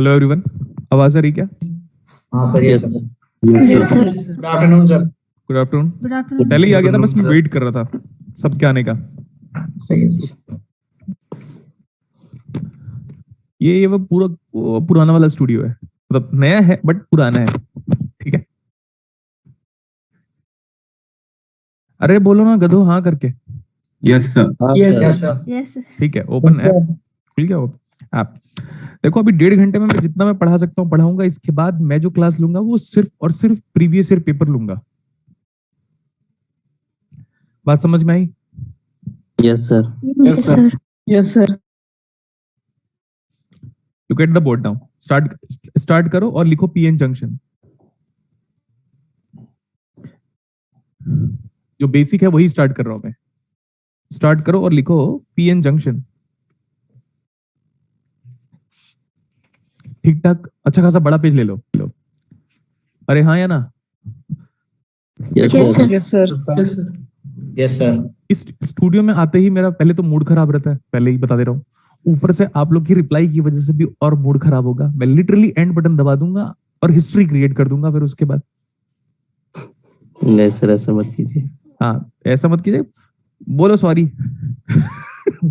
Hello everyone, आवाज आ रही क्या? हाँ sir, yes sir. Yes, sir. Good afternoon sir. Good afternoon. Good afternoon. पहले ही आ गया था, बस मैं sir. वेट कर रहा था सबके आने का। सही है सर। ये वो पुराना वाला स्टूडियो है, मतलब नया है बट पुराना है। ठीक है, अरे बोलो ना गधो हाँ करके। Yes sir. Yes sir. Yes, sir. ठीक है, ओपन ऐप खुल गया ऐप। देखो अभी 1.5 घंटे में मैं जितना मैं पढ़ा सकता हूँ पढ़ाऊंगा। इसके बाद मैं जो क्लास लूंगा वो सिर्फ और सिर्फ प्रीवियस ईयर पेपर लूंगा। बात समझ में आई? Yes sir. Yes, sir. Yes sir. Look at the board now. Start करो और लिखो पीएन जंक्शन। जो बेसिक है वही स्टार्ट कर रहा हूं मैं। स्टार्ट करो और लिखो पीएन जंक्शन। ठीक ठाक अच्छा खासा बड़ा पेज ले लो। अरे हाँ या ना? Yes sir. Yes sir. Yes sir. इस स्टूडियो में आते ही मेरा पहले तो मूड खराब रहता है, पहले ही बता दे रहा हूँ। ऊपर से आप लोग की रिप्लाई की वजह से भी और मूड खराब होगा। मैं लिटरली एंड बटन दबा दूंगा और हिस्ट्री क्रिएट कर दूंगा फिर उसके बाद। नहीं सर, ऐसा मत कीजिए। हाँ ऐसा मत कीजिए, बोलो sorry.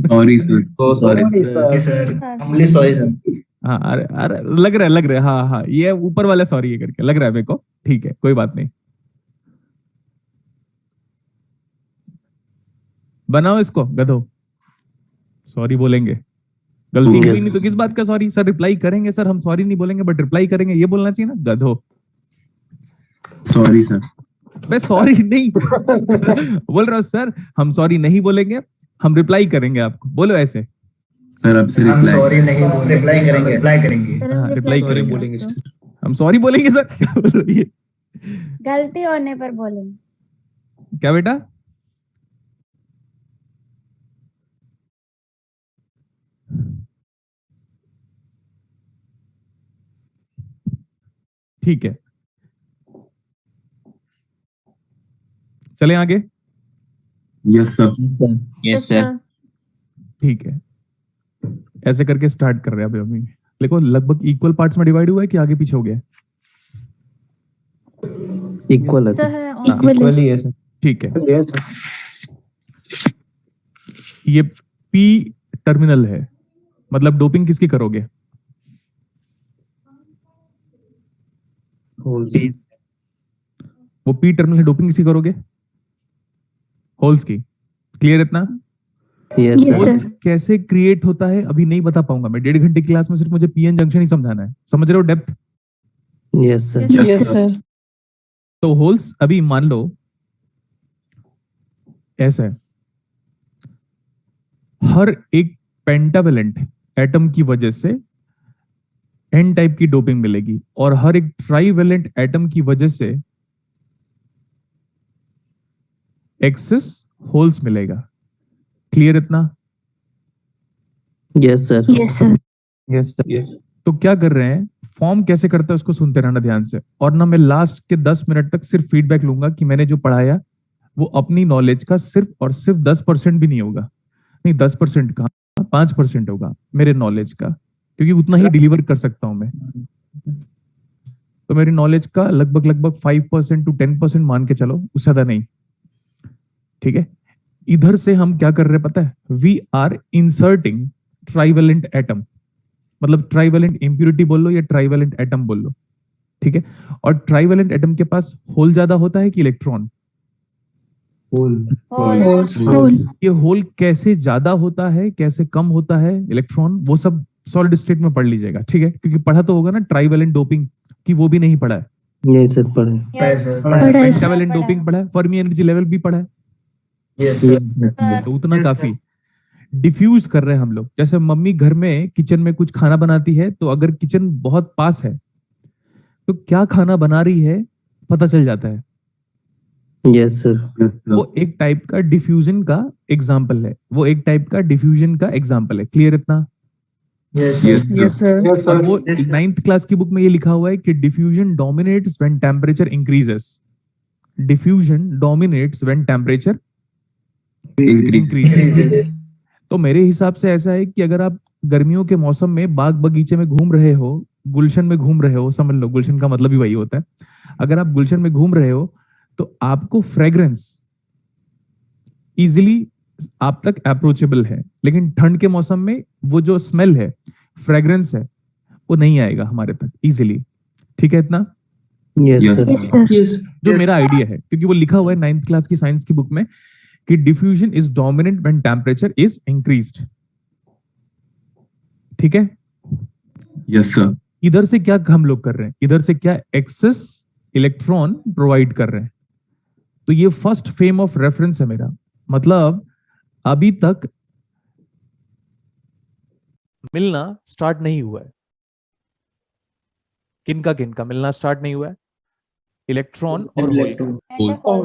Sorry sir. Sorry sir. Humbly sorry sir. हाँ अरे अरे लग रहा है हाँ हाँ ये ऊपर वाला सॉरी है करके लग रहा है मेरे को। ठीक है कोई बात नहीं, बनाओ इसको गधो। सॉरी बोलेंगे, गलती Yes. हुई नहीं तो किस बात का सॉरी? सर रिप्लाई करेंगे सर, हम सॉरी नहीं बोलेंगे बट रिप्लाई करेंगे, ये बोलना चाहिए ना गधो। Sorry sir. मैं सॉरी नहीं बोल रहा हूँ सर, हम सॉरी नहीं बोलेंगे, हम रिप्लाई करेंगे आपको। बोलो ऐसे। सर अब से हम रिप्लाई। सॉरी नहीं बोल, रिप्लाई करेंगे। रिप्लाई करेंगे। Sir, हाँ हम रिप्लाई reply करेंगे, बोलेंगे sir. हम सॉरी बोलेंगे सर। क्या बोल रही है? गलती होने पर बोलेंगे। क्या बेटा? ठीक है चले आगे। Yes sir. Yes, sir. ठीक है ऐसे करके स्टार्ट कर रहे हैं अभी। देखो लगभग इक्वल पार्ट्स में डिवाइड हुआ है कि आगे पीछे हो गया? इक्वल है Sir, सर। equally. है सर। ठीक है, ये पी टर्मिनल है, मतलब डोपिंग किसकी करोगे? वो पी टर्मिनल है, डोपिंग किसकी करोगे? होल्स की। क्लियर इतना? Yes sir. होल्स कैसे क्रिएट होता है अभी नहीं बता पाऊंगा मैं। 1.5 घंटे की क्लास में सिर्फ मुझे पीएन जंक्शन ही समझाना है। समझ रहे हो depth? Yes sir. Yes, sir. तो होल्स अभी मान लो ऐसा है, हर एक पेंटावेलेंट एटम की वजह से एन टाइप की डोपिंग मिलेगी और हर एक ट्राईवेलेंट एटम की वजह से एक्सेस होल्स मिलेगा। क्लियर इतना? Yes sir. Yes sir. Yes. तो क्या कर रहे हैं, फॉर्म कैसे करता है उसको सुनते रहना ध्यान से। और ना मैं लास्ट के 10 मिनट तक सिर्फ फीडबैक लूंगा कि मैंने जो पढ़ाया वो अपनी नॉलेज का सिर्फ और सिर्फ 10% भी नहीं होगा। नहीं 10% कहाँ, 5% होगा मेरे नॉलेज का, क्योंकि उतना ही डिलीवर कर सकता हूं मैं। तो मेरी नॉलेज का लगभग 5% to 10% मान के चलो, उससे ज्यादा नहीं। ठीक है, इधर से हम क्या कर रहे हैं पता है? We are inserting trivalent atom, मतलब ट्राईवेलेंट इंप्यूरिटी बोल लो या ट्राईवेलेंट एटम बोल लो। ठीक है, और ट्राईवेलेंट एटम के पास होल ज्यादा होता है कि इलेक्ट्रॉन? Whole. ये होल कैसे ज्यादा होता है कैसे कम होता है इलेक्ट्रॉन, वो सब सॉलिड स्टेट में पढ़ लीजिएगा। ठीक है, क्योंकि पढ़ा तो होगा ना ट्राईवेलेंट डोपिंग की, वो भी नहीं पढ़ा है। यही सर पढ़े। Yes, पेंटावेलेंट डोपिंग पढ़ा है, फर्मी एनर्जी लेवल भी पढ़ा है, यस सर। तो उतना काफी। डिफ्यूज कर रहे हैं हम लोग। जैसे मम्मी घर में किचन में कुछ खाना बनाती है, तो अगर किचन बहुत पास है तो क्या खाना बना रही है पता चल जाता है। Yes sir. वो एक टाइप का डिफ्यूजन का एग्जाम्पल है, वो एक टाइप का डिफ्यूजन का एग्जाम्पल है। क्लियर इतना? Yes yes sir. और वो 9th क्लास की बुक में ये लिखा हुआ है कि diffusion dominates when temperature increases. Diffusion dominates when temperature increases. तो मेरे हिसाब से ऐसा है कि अगर आप गर्मियों के मौसम में बाग बगीचे में घूम रहे हो, गुलशन में घूम रहे हो, समझ लो गुलशन का मतलब ही वही होता है। अगर आप गुलशन में घूम रहे हो तो आपको फ्रेग्रेंस इजिली आप तक अप्रोचेबल है, लेकिन ठंड के मौसम में वो जो स्मेल है, फ्रेग्रेंस है, वो नहीं आएगा हमारे तक इजिली। ठीक है इतना? Yes, Yes, sir. Yes, sir. Yes. जो मेरा आइडिया है, क्योंकि वो लिखा हुआ है 9th क्लास की साइंस की बुक में कि diffusion is dominant when temperature is increased. ठीक है? Yes, sir. इधर से क्या हम लोग कर रहे हैं, इधर से क्या एक्सेस इलेक्ट्रॉन प्रोवाइड कर रहे हैं। तो ये फर्स्ट फ्रेम ऑफ रेफरेंस है मेरा, मतलब अभी तक मिलना स्टार्ट नहीं हुआ है। किनका मिलना स्टार्ट नहीं हुआ है? इलेक्ट्रॉन और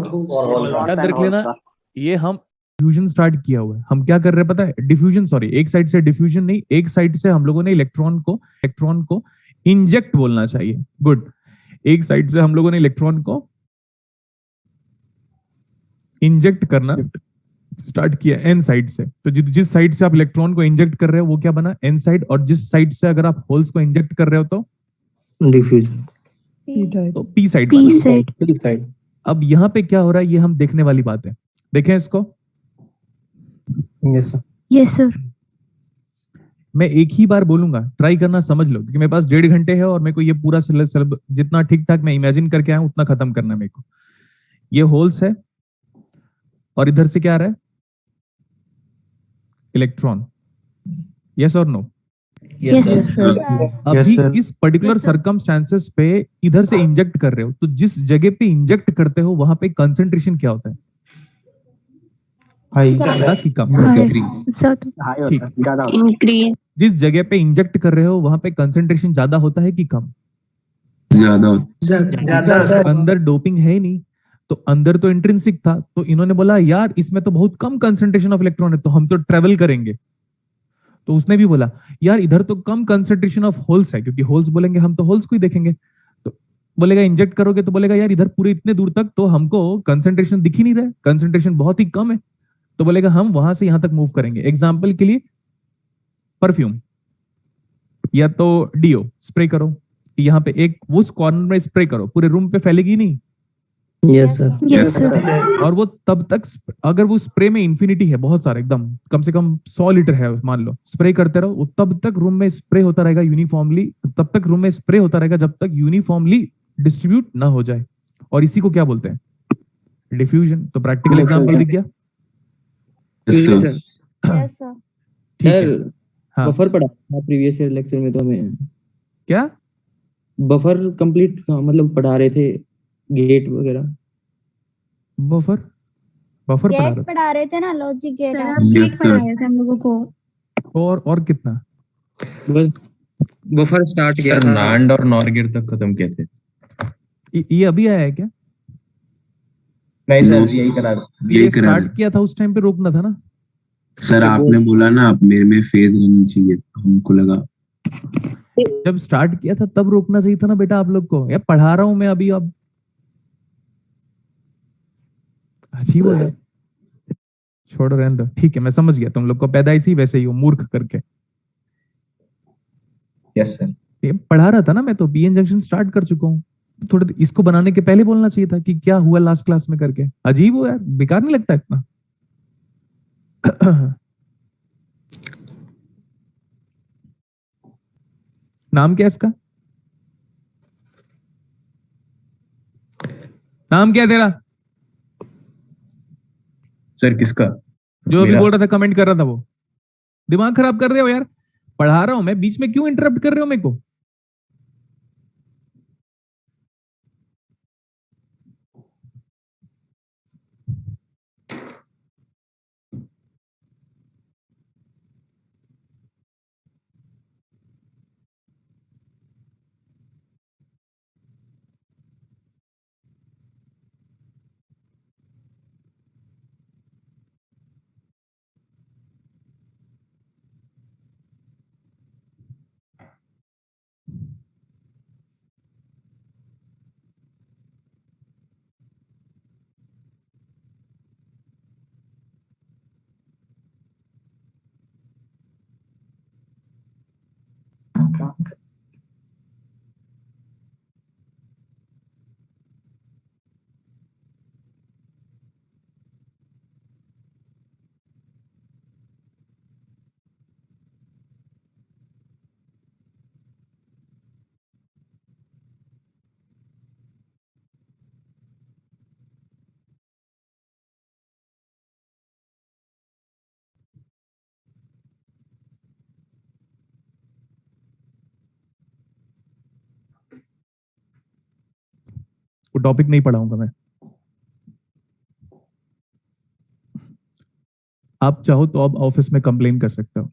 होल का। याद रख लेना, ये हम डिफ्यूजन स्टार्ट किया हुआ है। हम क्या कर रहे हैं पता है? डिफ्यूजन, सॉरी, एक साइड से डिफ्यूजन नहीं, एक साइड से हम लोगों ने इलेक्ट्रॉन को इंजेक्ट बोलना चाहिए, गुड। एक साइड से हम लोगों ने इलेक्ट्रॉन को इंजेक्ट करना स्टार्ट किया एन साइड से। तो जिस साइड से आप इलेक्ट्रॉन को इंजेक्ट कर रहे हो वो क्या बना? N side. और जिस साइड से अगर आप होल्स को इंजेक्ट कर रहे हो तो Diffusion. तो पी साइड P बना। side. अब यहाँ पे क्या हो रहा है ये हम देखने वाली बात है। देखें इसको। Yes, sir. Yes, sir. मैं एक ही बार बोलूंगा, ट्राई करना, समझ लो, क्योंकि मेरे पास 1.5 घंटे है और मेरे को ये पूरा जितना ठीक ठाक मैं इमेजिन करके आया हूं उतना खत्म करना है मेरे को। ये होल्स है और इधर से क्या आ रहा है? इलेक्ट्रॉन। यस और नो? Yes, sir. अभी इस पर्टिकुलर सर्कमस्टांसेस पे इधर से इंजेक्ट कर रहे हो, तो जिस जगह पे इंजेक्ट करते हो वहां पे कंसंट्रेशन क्या होता है? ज्यादा कि कम? Sir. ठीक। Increase. जिस जगह पे इंजेक्ट कर रहे हो वहां पे कंसंट्रेशन ज्यादा होता है कि कम? ज्यादा अंदर डोपिंग है ही नहीं, तो अंदर तो इंट्रिंसिक था, तो इन्होंने बोला यार इसमें तो बहुत कम कंसंट्रेशन ऑफ इलेक्ट्रॉन है, तो हम तो ट्रेवल करेंगे। तो उसने भी बोला यार इधर तो कम कंसंट्रेशन ऑफ होल्स है, क्योंकि होल्स बोलेंगे हम तो होल्स को ही देखेंगे। तो बोलेगा इंजेक्ट करोगे तो बोलेगा यार इधर पूरे इतने दूर तक तो हमको कंसंट्रेशन दिख ही नहीं रहा है, कंसंट्रेशन बहुत ही कम है। तो बोलेगा हम वहां से यहां तक मूव करेंगे। एग्जाम्पल के लिए परफ्यूम या तो डीओ स्प्रे करो, यहाँ पे एक उस कॉर्नर में स्प्रे करो, पूरे रूम पे फैलेगी नहीं? Yes, sir. Yes, sir. और वो तब तक अगर वो स्प्रे में इंफिनिटी है, बहुत सारा, एकदम कम से कम 100 लीटर है, मान लो, स्प्रे करते रहो, वो तब तक रूम में स्प्रे होता रहेगा यूनिफॉर्मली, तब तक रूम में स्प्रे होता रहेगा जब तक यूनिफॉर्मली डिस्ट्रीब्यूट ना हो जाए। और इसी को क्या बोलते हैं? डिफ्यूजन। तो प्रैक्टिकल एग्जांपल दिख गया? Yes, sir. Yes, sir. ठीक है। हाँ। बफर पढ़ा था प्रीवियस ईयर लेक्चर में, तो हमें क्या? बफर कंप्लीट मतलब पढ़ा रहे थे, गेट वगैरह। बफर बफर पढ़ा गेट रहा पढ़ा रहे थे ना, लॉजिक गेट। Yes, sir. थे हम लोगों को। था। और कितना? बस बफर स्टार्ट किया सर था। नांड और नॉरगेट तक खत्म किए थे। ये अभी आया है क्या? नहीं No, सर, यही करा ये स्टार्ट किया था उस टाइम पे, रोकना था ना? सर आपने बोला ना अब मेरे में फेद रहनी चाहिए, हमको लगा जब स्टार्ट किया था तब रोकना चाहिए था ना बेटा आप लोग को। यार पढ़ा रहा हूं मैं अभी, अब अजीब हो यार। छोड़ो, रहने दो। ठीक है, मैं समझ गया, तुम लोग को पैदाइशी वैसे ही हो, मूर्ख करके। Yes sir. ये पढ़ा रहा था ना मैं, तो पीएन जंक्शन स्टार्ट कर चुका हूँ। थोड़ा इसको बनाने के पहले बोलना चाहिए था कि क्या हुआ लास्ट क्लास में करके। अजीब हो यार, बेकार नहीं लगता इतना? नाम क्या है इसका? नाम क्या है तेरा? सर किसका? जो अभी मेरा। बोल रहा था, कमेंट कर रहा था वो। दिमाग खराब कर रहे हो यार, पढ़ा रहा हूं मैं, बीच में क्यों इंटरप्ट कर रहे हो मेरे को? वो टॉपिक नहीं पढ़ाऊंगा मैं। आप चाहो तो आप ऑफिस में कंप्लेन कर सकते हो।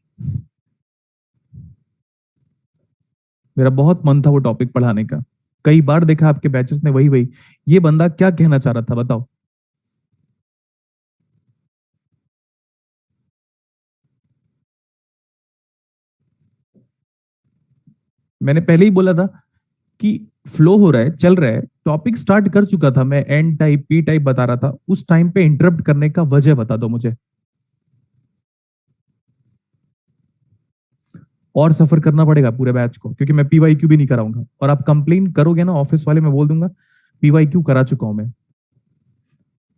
मेरा बहुत मन था वो टॉपिक पढ़ाने का, कई बार देखा आपके बैचेस ने वही वही। ये बंदा क्या कहना चाह रहा था बताओ? मैंने पहले ही बोला था कि फ्लो हो रहा है, चल रहा है, टॉपिक स्टार्ट कर चुका था मैं, एन टाइप पी टाइप बता रहा था, उस टाइम पे इंटरप्ट करने का वजह बता दो मुझे। और सफर करना पड़ेगा पूरे बैच को, क्योंकि मैं पीवाईक्यू भी नहीं कराऊंगा। और आप कंप्लेन करोगे ना ऑफिस वाले, मैं बोल दूंगा पीवाईक्यू करा चुका हूं मैं,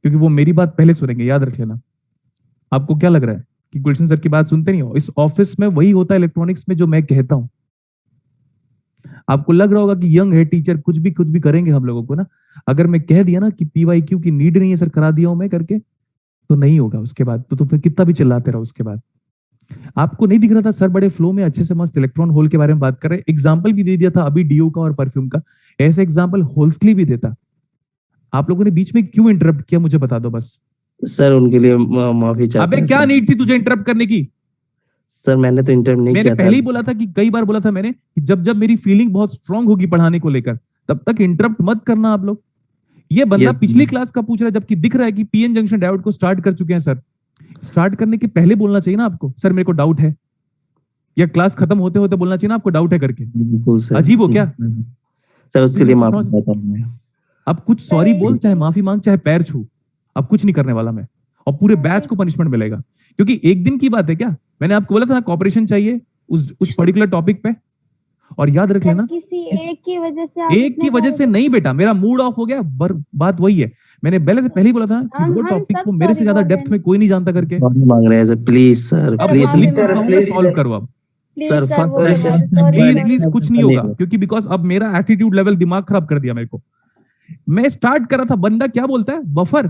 क्योंकि वो मेरी बात पहले सुनेंगे, याद रख लेना। आपको क्या लग रहा है कि गुलशन सर की बात सुनते नहीं हो? इस ऑफिस में वही होता है इलेक्ट्रॉनिक्स में जो मैं कहता हूं। आपको लग रहा होगा कि यंग है टीचर, कुछ भी करेंगे हम लोगों को ना। अगर मैं कह दिया ना कि पीवाईक्यू की नीड नहीं है सर, करा दिया हूं मैं करके, तो नहीं होगा उसके बाद। तो फिर कितना भी चिल्लाते रहो उसके बाद। आपको नहीं दिख रहा था सर बड़े फ्लो में अच्छे से मस्त इलेक्ट्रॉन होल के बारे में बात कर रहे हैं? एग्जाम्पल भी दे दिया था अभी डीओ का और परफ्यूम का, ऐसे एग्जाम्पल होल्सली भी देता। आप लोगों ने बीच में क्यों इंटरप्ट किया मुझे बता दो बस। सर उनके लिए माफी चाहता अबे हूं क्या सर। नीड थी तुझे इंटरप्ट करने की? सर मैंने तो इंटरप्ट नहीं मैंने किया पहले ही था। बोला था कि कई बार बोला था मैंने कि जब जब मेरी फीलिंग बहुत स्ट्रांग होगी पढ़ाने को लेकर, तब तक इंटरप्ट मत करना आप लोग। ये बंदा Yes, पिछली क्लास का पूछ रहा है, जबकि दिख रहा है कि पीएन जंक्शन डायोड को स्टार्ट कर चुके हैं सर। स्टार्ट करने के पहले बोलना चाहिए ना आपको, सर मेरे को डाउट है, या क्लास खत्म होते होते बोलना चाहिए ना आपको डाउट है करके। बिल्कुल सर। अजीब हो क्या? सर उसके लिए बिल्कुल माफी समझ- चाहता हूं मैं। अब कुछ सॉरी बोल, चाहे माफी मांग, चाहे पैर छू, अब कुछ नहीं करने वाला मैं। और पूरे बैच को पनिशमेंट मिलेगा, क्योंकि एक दिन की बात है क्या? मैंने आपको बोला था कॉपरेशन चाहिए उस पर्टिकुलर टॉपिक पे। और याद रख लेना, किसी एक की वजह से आप एक इतने की वजह से सारे- नहीं बेटा, मेरा मूड ऑफ हो गया। बात वही है, मैंने पहले ही बोला था कि वो हम टॉपिक सब को मेरे से sorry ज्यादा बोल रहे डेप्थ हैं। में कोई नहीं जानता करके। सॉरी मांग रहे हैं sir, please sir, sir, please. माफी लिख चुका हूं मैं, प्लीज सॉल्व करो अब। सर सर वो फर्स्ट तो सॉरी प्लीज कुछ नहीं होगा, क्योंकि बिकॉज अब मेरा एटीट्यूड लेवल दिमाग खराब कर दिया मेरे को। मैं स्टार्ट कर रहा था, बंदा क्या बोलता है बफर।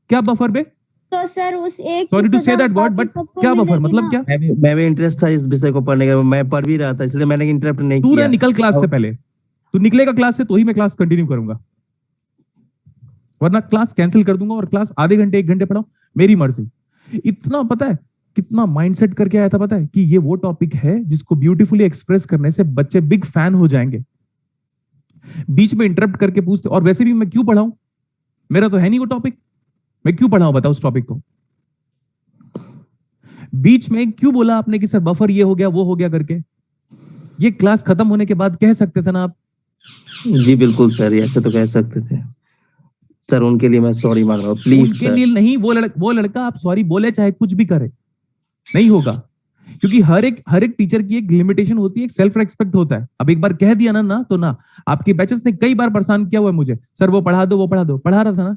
क्या बफर बे? तो सर उस एक सॉरी की टू से सजा दैट वर्ड, बाकी बट सबको क्या बफर मिलेगी मतलब ना। क्या? मैं भी इंटरेस्ट था इस विषय को पढ़ने का, मैं पढ़ भी रहा था, इसलिए मैंने इंटरप्ट नहीं तू ना किया। निकल क्लास से पहले, तू निकलेगा क्लास से तो ही मैं क्लास कंटिन्यू करूंगा, वरना क्लास कैंसिल कर दूंगा। और क्लास आधे घंटे 1 घंटे पढ़ाओ, मेरी मर्जी। इतना पता है कितना माइंडसेट करके आया था, पता है कि ये वो टॉपिक है जिसको ब्यूटीफुली एक्सप्रेस करने से बच्चे बिग फैन हो जाएंगे। बीच में इंटरप्ट करके पूछते, और वैसे भी मैं क्यों पढ़ाऊं, मेरा तो है नहीं वो टॉपिक, मैं क्यों पढ़ाऊं बताओ उस टॉपिक को। बीच में क्यों बोला आपने कि सर बफर ये हो गया वो हो गया करके? ये क्लास खत्म होने के बाद कह सकते थे ना आप। जी बिल्कुल सर, ऐसे तो कह सकते थे सर। उनके लिए मैं सॉरी मांग रहा हूँ, प्लीज उनके सर। लिए नहीं, वो लड़का आप सॉरी बोले चाहे कुछ भी करे, नहीं होगा। क्योंकि हर एक टीचर की एक लिमिटेशन होती है, एक सेल्फ रेस्पेक्ट होता है। अब एक बार कह दिया ना तो ना। आपके बैचेस ने कई बार परेशान किया हुआ है मुझे, सर वो पढ़ा दो, पढ़ा रहा था ना।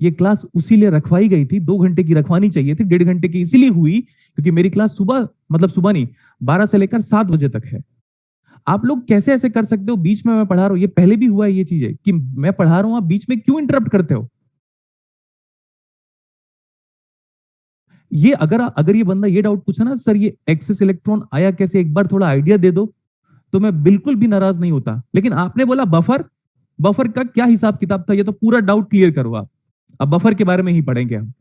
ये क्लास उसी लिए रखवाई गई थी, 2 घंटे की रखवानी चाहिए थी, 1.5 घंटे की इसीलिए हुई क्योंकि मेरी क्लास सुबह नहीं, 12 से लेकर 7 बजे तक है। आप लोग कैसे ऐसे कर सकते हो? बीच में मैं पढ़ा रहा हूं, ये पहले भी हुआ है ये चीजें कि मैं पढ़ा रहा हूं, आप बीच में क्यों इंटरप्ट करते हो? ये अगर ये बंदा ये डाउट पूछा ना, सर ये एक्सेस इलेक्ट्रॉन आया कैसे, एक बार थोड़ा आइडिया दे दो, तो मैं बिल्कुल भी नाराज नहीं होता। लेकिन आपने बोला बफर का क्या हिसाब किताब था, ये तो पूरा डाउट क्लियर करो आप। अब बफर के बारे में ही पढ़ेंगे हम।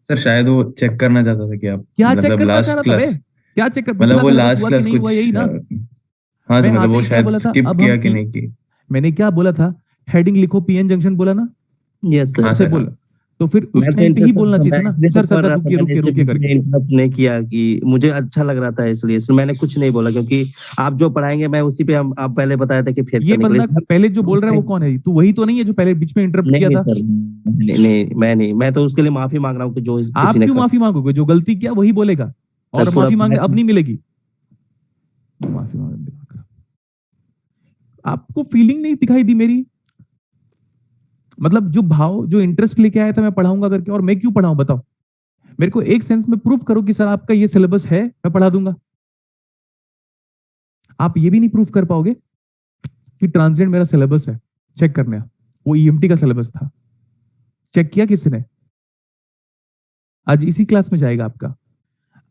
सर शायद वो चेक करना चाहता था कि आप क्या चेक करना लास्ट चाह रहा था क्लास, बे? क्या चेक कर, मतलब पिछला वो syllabus लास्ट हुआ कि क्लास नहीं कुछ हुआ, यही ना? हाँ जी, मैं मतलब आते वो ही क्या शायद बोला था, स्किप अब किया हम कि नहीं की। मैंने क्या बोला था, हेडिंग लिखो पीएन जंक्शन बोला ना, यस सर। हाँ ऐसे सर, बोला। तो फिर उस मैं तो टाइम पे ही इंटरेस्ट बोलना चाहिए था ना, मैं सर इसलिए सर पढ़ रहा सर था, मैंने रुकिए इसलिए करके। इंटरप्ट नहीं किया कि मुझे अच्छा लग रहा था, इसलिए मैंने कुछ नहीं बोला, क्योंकि आप जो पढ़ाएंगे मैं उसी पे आप पहले बताया था कि फेर ये करने के लिए। बंदा पहले जो बोल रहा है वो कौन है? तू वही तो नहीं है जो पहले बीच में इंटरप्ट नहीं किया नहीं था? सर, नहीं, मैं तो उसके लिए माफी मांग रहा हूँ कि जो किसी आप ने क्यों कर। माफी मांगोगे? जो गलती किया वही बोलेगा, और सर, पूरा माफी मांगने अब मैं- नहीं मिलेगी। माफी मांगने आपको फीलिंग नहीं दिखाई दी मेरी? मतलब जो भाव, जो इंटरेस्ट लेके आया था मैं पढ़ाऊंगा करके, और मैं क्यों पढ़ाऊं बताओ? मेरे को एक सेंस में प्रूफ करो कि सर आपका ये सिलेबस है, मैं पढ़ा दूंगा। आप ये भी नहीं प्रूफ कर पाओगे कि ट्रांजिएंट मेरा सिलेबस है, चेक करने वो ईएमटी का सिलेबस था, चेक किया किसी ने? आज इसी क्लास में जाएगा आपका,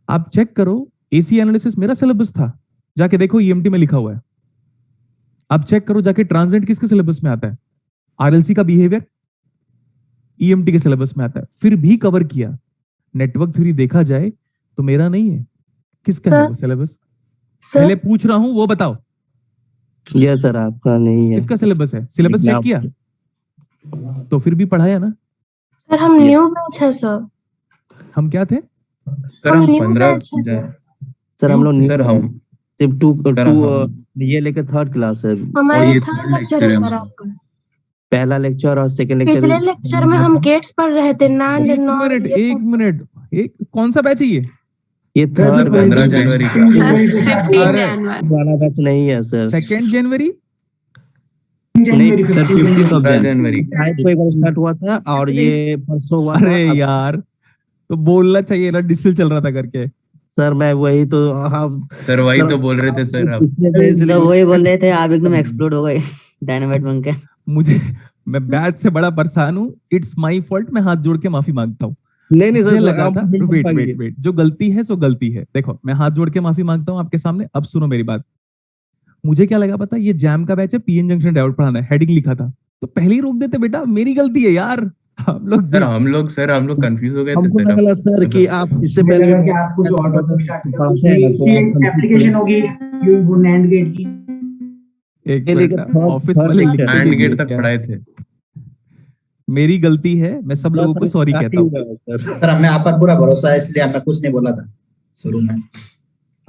आप चेक करो। एसी एनालिसिस मेरा सिलेबस था, जाके देखो ईएमटी में लिखा हुआ है। आप चेक करो जाके ट्रांसजेंड किसके सिलेबस में आता है, आरएलसी का बिहेवियर ईएमटी के सिलेबस में आता है, फिर भी कवर किया। नेटवर्क थ्योरी देखा जाए तो मेरा नहीं है, किसका है वो सिलेबस? सर पहले पूछ रहा हूं वो बताओ, यस सर, आपका नहीं है। किसका सिलेबस है? सिलेबस चेक किया तो फिर भी पढ़ाया ना। सर हम न्यू बैच है सर। हम क्या थे? सर हम new 15 batch है। सर हम लोग सर हम सिर्फ सर, हम- ये लेके थर्ड क्लास है। हमारा ये थर्ड third लेक्चर है lecture है सर हमारा। आपका। पहला लेक्चर और सेकंड पिछले लेक्चर लेक्चर में हम गेट्स पढ़ रहे थे, नैंड एक नॉर मिनट, ये एक सब। मिनट, एक कौन सा बैच है ये? ये सर थर्ड 15 जनवरी का। अरे वाला बैच नहीं है सर। 2 जनवरी नहीं सर, 15th ऑफ 15 जनवरी का। शायद को एक बार स्टार्ट हुआ था और ये परसों हुआ था। अरे यार तो बोलना चाहिए ना, डिस्टिल चल रहा था करके। सर मैं वही तो, हाँ सर वही सर, तो बोल रहे थे सर आप। तो वही बोल रहे थे, आप एकदम एक्सप्लोड हो गए डायनामाइट बन के। मुझे मैं बैच से बड़ा परेशान हूँ, इट्स माय फॉल्ट, मैं हाथ जोड़ के माफी मांगता हूँ। नहीं नहीं मुझे सर, लगा आप था, नहीं वेट पाएंगे। वेट वेट, जो गलती है सो गलती है। देखो मैं हाथ जोड़ के माफी मांगता हूँ आपके सामने। अब सुनो मेरी बात, मुझे क्या लगा पता, ये जैम का बैच है, पीएन जंक्शन डायोड पढ़ाना है, हेडिंग लिखा था तो पहले ही रोक देते बेटा, मेरी गलती है यार। सर हम लोग कंफ्यूज हो गए थे हमको सर। लगा सर कि आप इससे पहले कि आप कुछ और टॉपिक स्टार्ट करो, पढ़ाते हैं ना, तो आप confuse एप्लीकेशन होगी वो नैंड गेट की। एक ये मिनट लेके ना, third- ऑफिस third वाले lecture लिख एंड के गेट भेज तक दिया। पढ़ाए थे। मेरी गलती है, मैं सब लोगों को सॉरी कहता हूँ। सर हमें आप पर पूरा भरोसा है, इसलिए हमने कुछ नहीं बोला था शुरू में।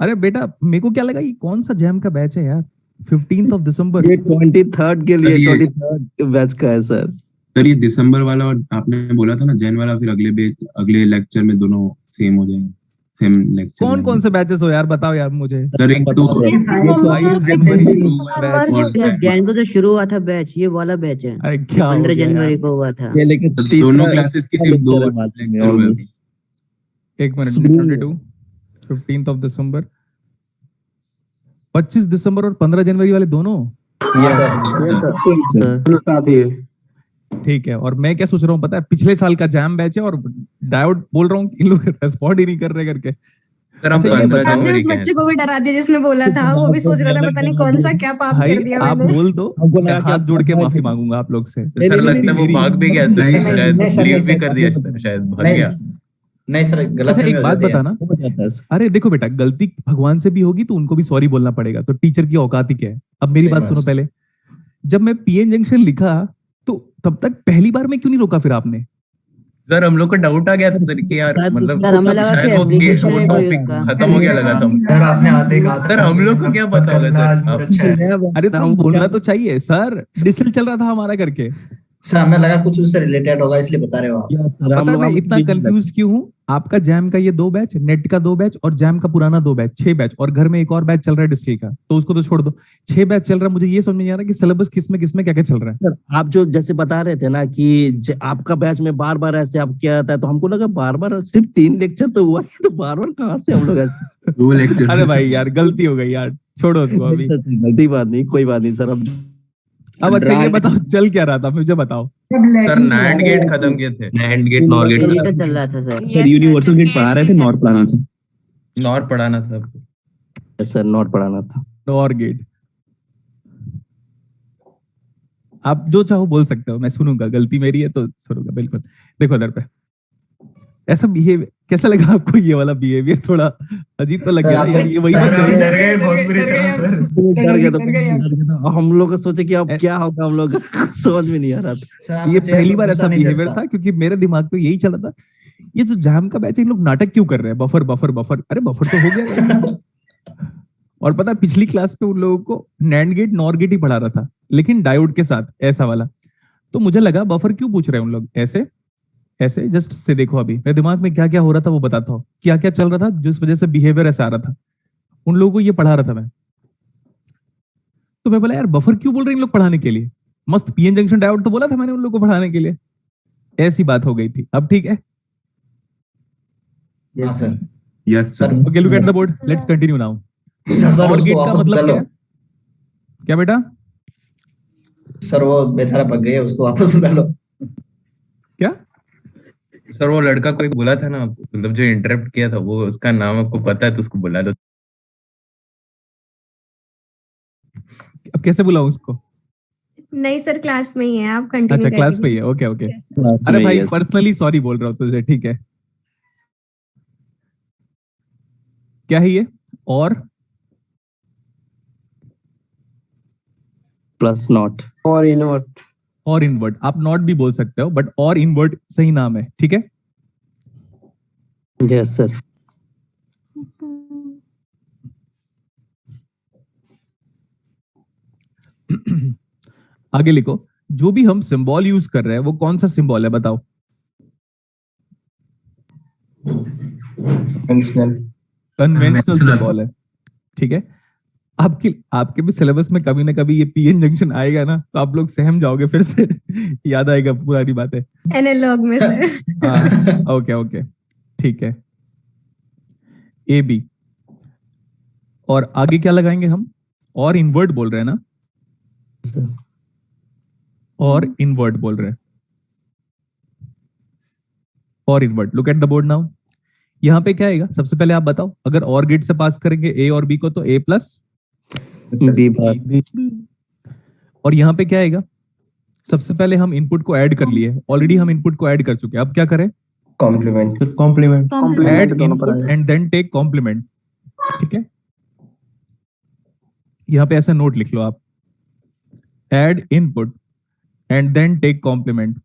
अरे बेटा मेरे को क्या लगा ये कौन सा जैम का बैच है यार, 15th ऑफ दिसंबर। ये 23rd के लिए, ये- 23rd बैच का है सर। सर ये दिसंबर वाला और आपने बोला था ना जैन वाला, फिर अगले लेक्चर में दोनों सेम हो जाएंगे, सेम लेक्चर। कौन कौन से बैचेस हो यार, बताओ यार मुझे। सर एक तो 22 जनवरी बैच हो गया। जैन को जो शुरू हुआ था बैच, ये वाला बैच है, अरे क्या हो 15 गया जनवरी यार? को हुआ था। ये लेके दोनों क्लासेस की सिर्फ 2 लेक्चर हुए अभी। एक मिनट, शुरू- 22 15th ऑफ दिसंबर, 25 दिसंबर और 15 जनवरी वाले दोनों। ठीक है, और मैं क्या सोच रहा हूँ पता है, पिछले साल का जैम बैच है और डायोड बोल रहा हूँ इन लोग रेस्पॉन्ड ही नहीं कर रहे करके। सर हम अच्छा, ये 15 बताओ, जनवरी उस के बच्चे हैं। को भी डरा दिया जिसने बोला था, वो भी सोच रहा था पता नहीं कौन सा क्या पाप भाई कर दिया आप मैंने। बोल दो, हमको मैं लगा कि हाथ आप जोड़ के भाग माफी गए। मांगूंगा आप लोग से। सर लगता है वो भाग भी गया सर, नहीं, शायद नहीं, सर, लीव नहीं, भी सर, कर दिया सर, शायद भाग नहीं गया। नहीं सर, गलत अच्छा एक बात बताना, हो जाता है सर। अरे देखो बेटा, गलती भगवान से भी होगी तो उनको भी सॉरी बोलना पड़ेगा, तो टीचर की औकात ही क्या है। अब मेरी सही बात बात सुनो है। पहले, जब मैं पीएन जंक्शन लिखा तो तब तक पहली बार में क्यों नहीं रोका फिर आपने? सर हम लोग को डाउट आ गया था सर कि यार मतलब सर हमें लगा कि शायद वो application वो है कोई टॉपिक उसका। खत्म हो गया लगा था। सर आपने आते ही कहा था सर हम लोग को क्या पता होगा सर आप। अच्छा है। अरे तो बोलना तो चाहिए सर, डिस्टिल चल रहा था हमारा करके। सर हमें लगा कुछ उससे रिलेटेड होगा, इसलिए बता रहे हो आप। पता है मैं इतना कंफ्यूज क्यों हूँ? आपका जैम का ये 2 बैच, नेट का 2 बैच और जैम का पुराना 2 बैच, 6 बैच, और घर में एक और बैच चल रहा है डिस्ट्री का, तो उसको तो छोड़ दो। 6 बैच चल रहा है, मुझे ये समझ नहीं आ रहा कि सिलेबस किसमें क्या क्या चल रहा है। सर, आप जो जैसे बता रहे थे ना कि आपका बैच में बार बार ऐसे आप किया जाता है, तो हमको लगा बार बार सिर्फ 3 लेक्चर तो हुआ है, तो बार बार कहाँ से हम लोग ऐसे। 2 लेक्चर। अरे भाई यार गलती हो गई यार, छोड़ो उसको अभी। गलती बात नहीं, कोई बात नहीं सर। अब अच्छा ये बताओ चल क्या रहा था, मुझे बताओ। सर नैंड गेट खत्म किए थे। NAND gate, NOR gate. यही तो चल रहा था सर। सर यूनिवर्सल गेट पढ़ा रहे थे, नॉर पढ़ाना था। नॉर पढ़ाना था आपको। सर नोट पढ़ाना था। और गेट आप जो चाहो बोल सकते हो, मैं सुनूंगा, गलती मेरी है तो सुनूंगा बिल्कुल। देखो इधर पे ऐसा बिहेवियर कैसा लगा आपको? ये वाला बिहेवियर थोड़ा अजीब तो लग गया यार, ये वही बात करेंगे। डर गए बहुत बुरी तरह सर। डर गया तो हम लोग सोचे कि अब क्या होगा, हम लोग समझ में नहीं आ रहा था। सर, आपको ये चेहरे पहली पर बार गुस्सा ऐसा नहीं बिहेवियर दसता। था, क्योंकि मेरे दिमाग पे यही चल रहा था, ये जो जैम का बैच है इन लोग नाटक क्यों कर रहे हैं, बफर बफर बफर। अरे बफर तो हो गया। और पता है पिछली क्लास पे उन लोगों को नैंड गेट नॉर गेट ही पढ़ा रहा था, लेकिन डायोड के साथ ऐसा वाला। तो मुझे लगा बफर क्यों पूछ रहे हैं उन लोग ऐसे ऐसे। जस्ट से देखो अभी मेरे दिमाग में क्या क्या हो रहा था वो बताता हूँ, क्या क्या चल रहा था जिस वजह से बिहेवियर ऐसा आ रहा था। उन लोगों को ये पढ़ा रहा था मैं, तो मैं बोला यार बफर क्यों बोल रहे हैं इन लोग पढ़ाने के लिए, मस्त पीएन जंक्शन डायोड तो बोला था मैंने उन लोगों को पढ़ाने के लिए। ऐसी बात हो गई थी। अब ठीक है, हाँ sir. Yes sir. Okay look at the board, let's continue now. Sir और उसको गेट का वापस मतलब बुला लो। क्या? क्या बेटा? सर वो बेचारा भग गया, उसको वापस बुला लो। क्या? सर वो लड़का कोई बोला था ना, मतलब जो इंटरप्ट किया था, वो उसका नाम आपको पता है तो उसको बुला लो। अब कैसे बुलाऊं उसको? नहीं सर, क्लास में ही है, आप कंटिन्यू अच्छा क्लास पे ही है, ओके ओके। अरे भाई पर्सनली सॉरी बोल रहा हूँ तुझे, ठीक है। क्या है ये? और प्लस नॉट और इनवर्ट। और इनवर्ट, आप नॉट भी बोल सकते हो, बट और इनवर्ट सही नाम है, ठीक है। Yes sir. आगे लिखो, जो भी हम सिंबल यूज कर रहे हैं वो कौन सा सिंबल है बताओ? कन्वेंशनल सिंबल है, ठीक है। आपके भी सिलेबस में कभी ना कभी ये पीएन जंक्शन आएगा ना, तो आप लोग सहम जाओगे फिर से। याद आएगा पुरानी बातें एनालॉग में सर। हाँ ओके ओके ठीक है। ए बी, और आगे क्या लगाएंगे हम? और इनवर्ट बोल रहे हैं ना, और इनवर्ट बोल रहे हैं, और invert. Look at the board now. यहां पे क्या आएगा सबसे पहले आप बताओ? अगर और गेट से पास करेंगे ए और बी को तो ए प्लस बी बार। और यहां पे क्या आएगा? सबसे पहले हम इनपुट को ऐड कर लिए, ऑलरेडी हम इनपुट को ऐड कर चुके हैं, अब क्या करें? Complement. Add input and then take complement, ठीक है। यहां पे ऐसा नोट लिख लो आप, add input and then take complement,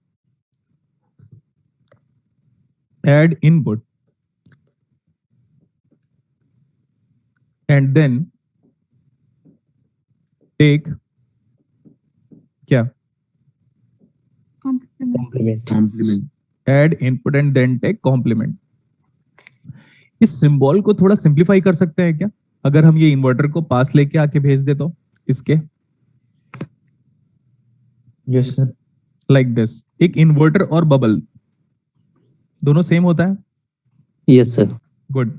add input and then take क्या? Complement. Add input and then take complement. इस सिंबल को थोड़ा सिंप्लीफाई कर सकते हैं क्या? अगर हम ये इन्वर्टर को पास लेके आके भेज दे तो इसके यस सर। Like this. एक इन्वर्टर और बबल दोनों सेम होता है? Yes sir. गुड।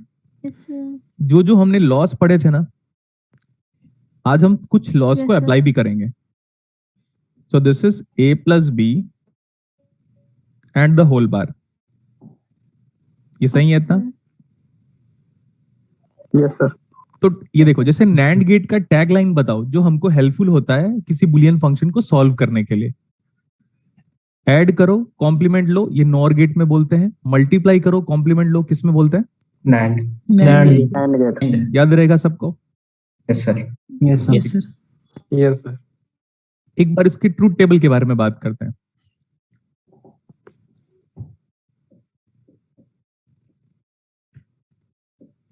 जो जो हमने लॉस पढ़े थे ना, आज हम कुछ लॉस को अप्लाई भी करेंगे। So this is A plus B and the whole bar. ये सही है इतना? Yes sir. तो ये देखो, जैसे नैंड गेट का टैग लाइन बताओ जो हमको हेल्पफुल होता है किसी बुलियन फंक्शन को सॉल्व करने के लिए। ऐड करो, कॉम्प्लीमेंट लो, ये नॉर गेट में बोलते हैं। मल्टीप्लाई करो, कॉम्प्लीमेंट लो, किस में बोलते हैं? नैंड। याद रहेगा सबको? Yes sir. Yes sir. Yes sir. एक बार इसकी ट्रूथ टेबल के बारे में बात करते हैं।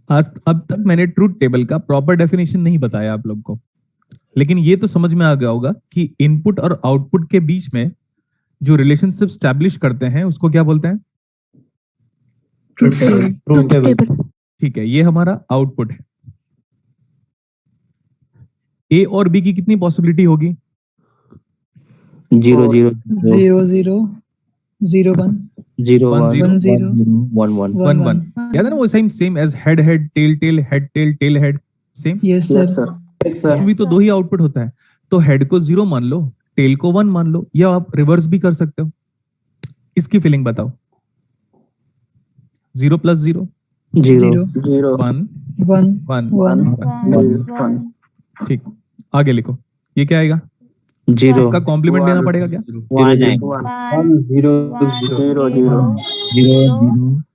आज अब तक मैंने ट्रूथ टेबल का प्रॉपर डेफिनेशन नहीं बताया आप लोग को, लेकिन ये तो समझ में आ गया होगा कि इनपुट और आउटपुट के बीच में जो रिलेशनशिप स्टैब्लिश करते हैं उसको क्या बोलते हैं? Truth table. ठीक है, ये हमारा आउटपुट है। ए और बी की कितनी पॉसिबिलिटी होगी? 0 0 0 0 0 1 0 1 1 0 1 1 1 1। याद है ना वो same as head head tail tail head tail tail head same. Yes sir. इसमें भी तो दो ही आउटपुट होता है, तो हेड को 0 मान लो, टेल को 1 मान लो, या आप रिवर्स भी कर सकते हो। इसकी फीलिंग बताओ। 0 प्लस 0 0 1 1 1 1। ठीक, आगे लिखो। ये क्या आएगा? 0 का कॉम्प्लीमेंट लेना पड़ेगा क्या?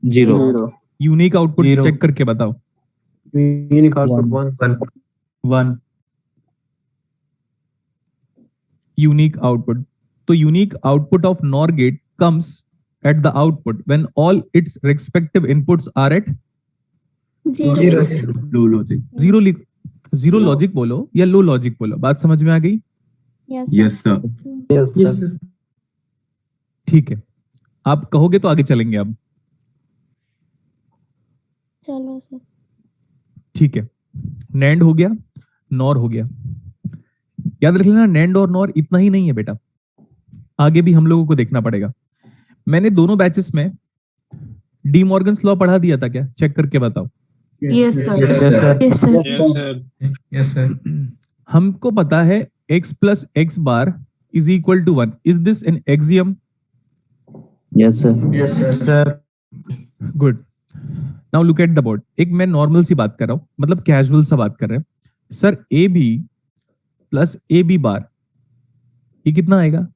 0 यूनिक आउटपुट चेक करके बताओ। Unique output 1 unique output. तो unique output of NOR gate comes at the output when all its respective inputs are at low logic. Zero logic बोलो या लो लॉजिक बोलो, बात समझ में आ गई? Yes sir. ठीक है, आप कहोगे तो आगे चलेंगे अब। चलो सर। ठीक है, नैंड हो गया, नॉर हो गया। याद रख लेना, नैंड और नॉर इतना ही नहीं है बेटा, आगे भी हम लोगों को देखना पड़ेगा। मैंने दोनों बैचेस में डी मॉर्गन्स लॉ पढ़ा दिया था क्या? चेक करके बताओ। Yes sir. Yes sir. हमको पता है x plus X bar is equal to 1। Is this an axiom? Yes sir. Good. Now look at the board. एक मैं नॉर्मल सी बात कर रहा हूं, मतलब कैजुअल सा बात कर रहे हैं। Sir A B plus A B bar, ये कितना आएगा?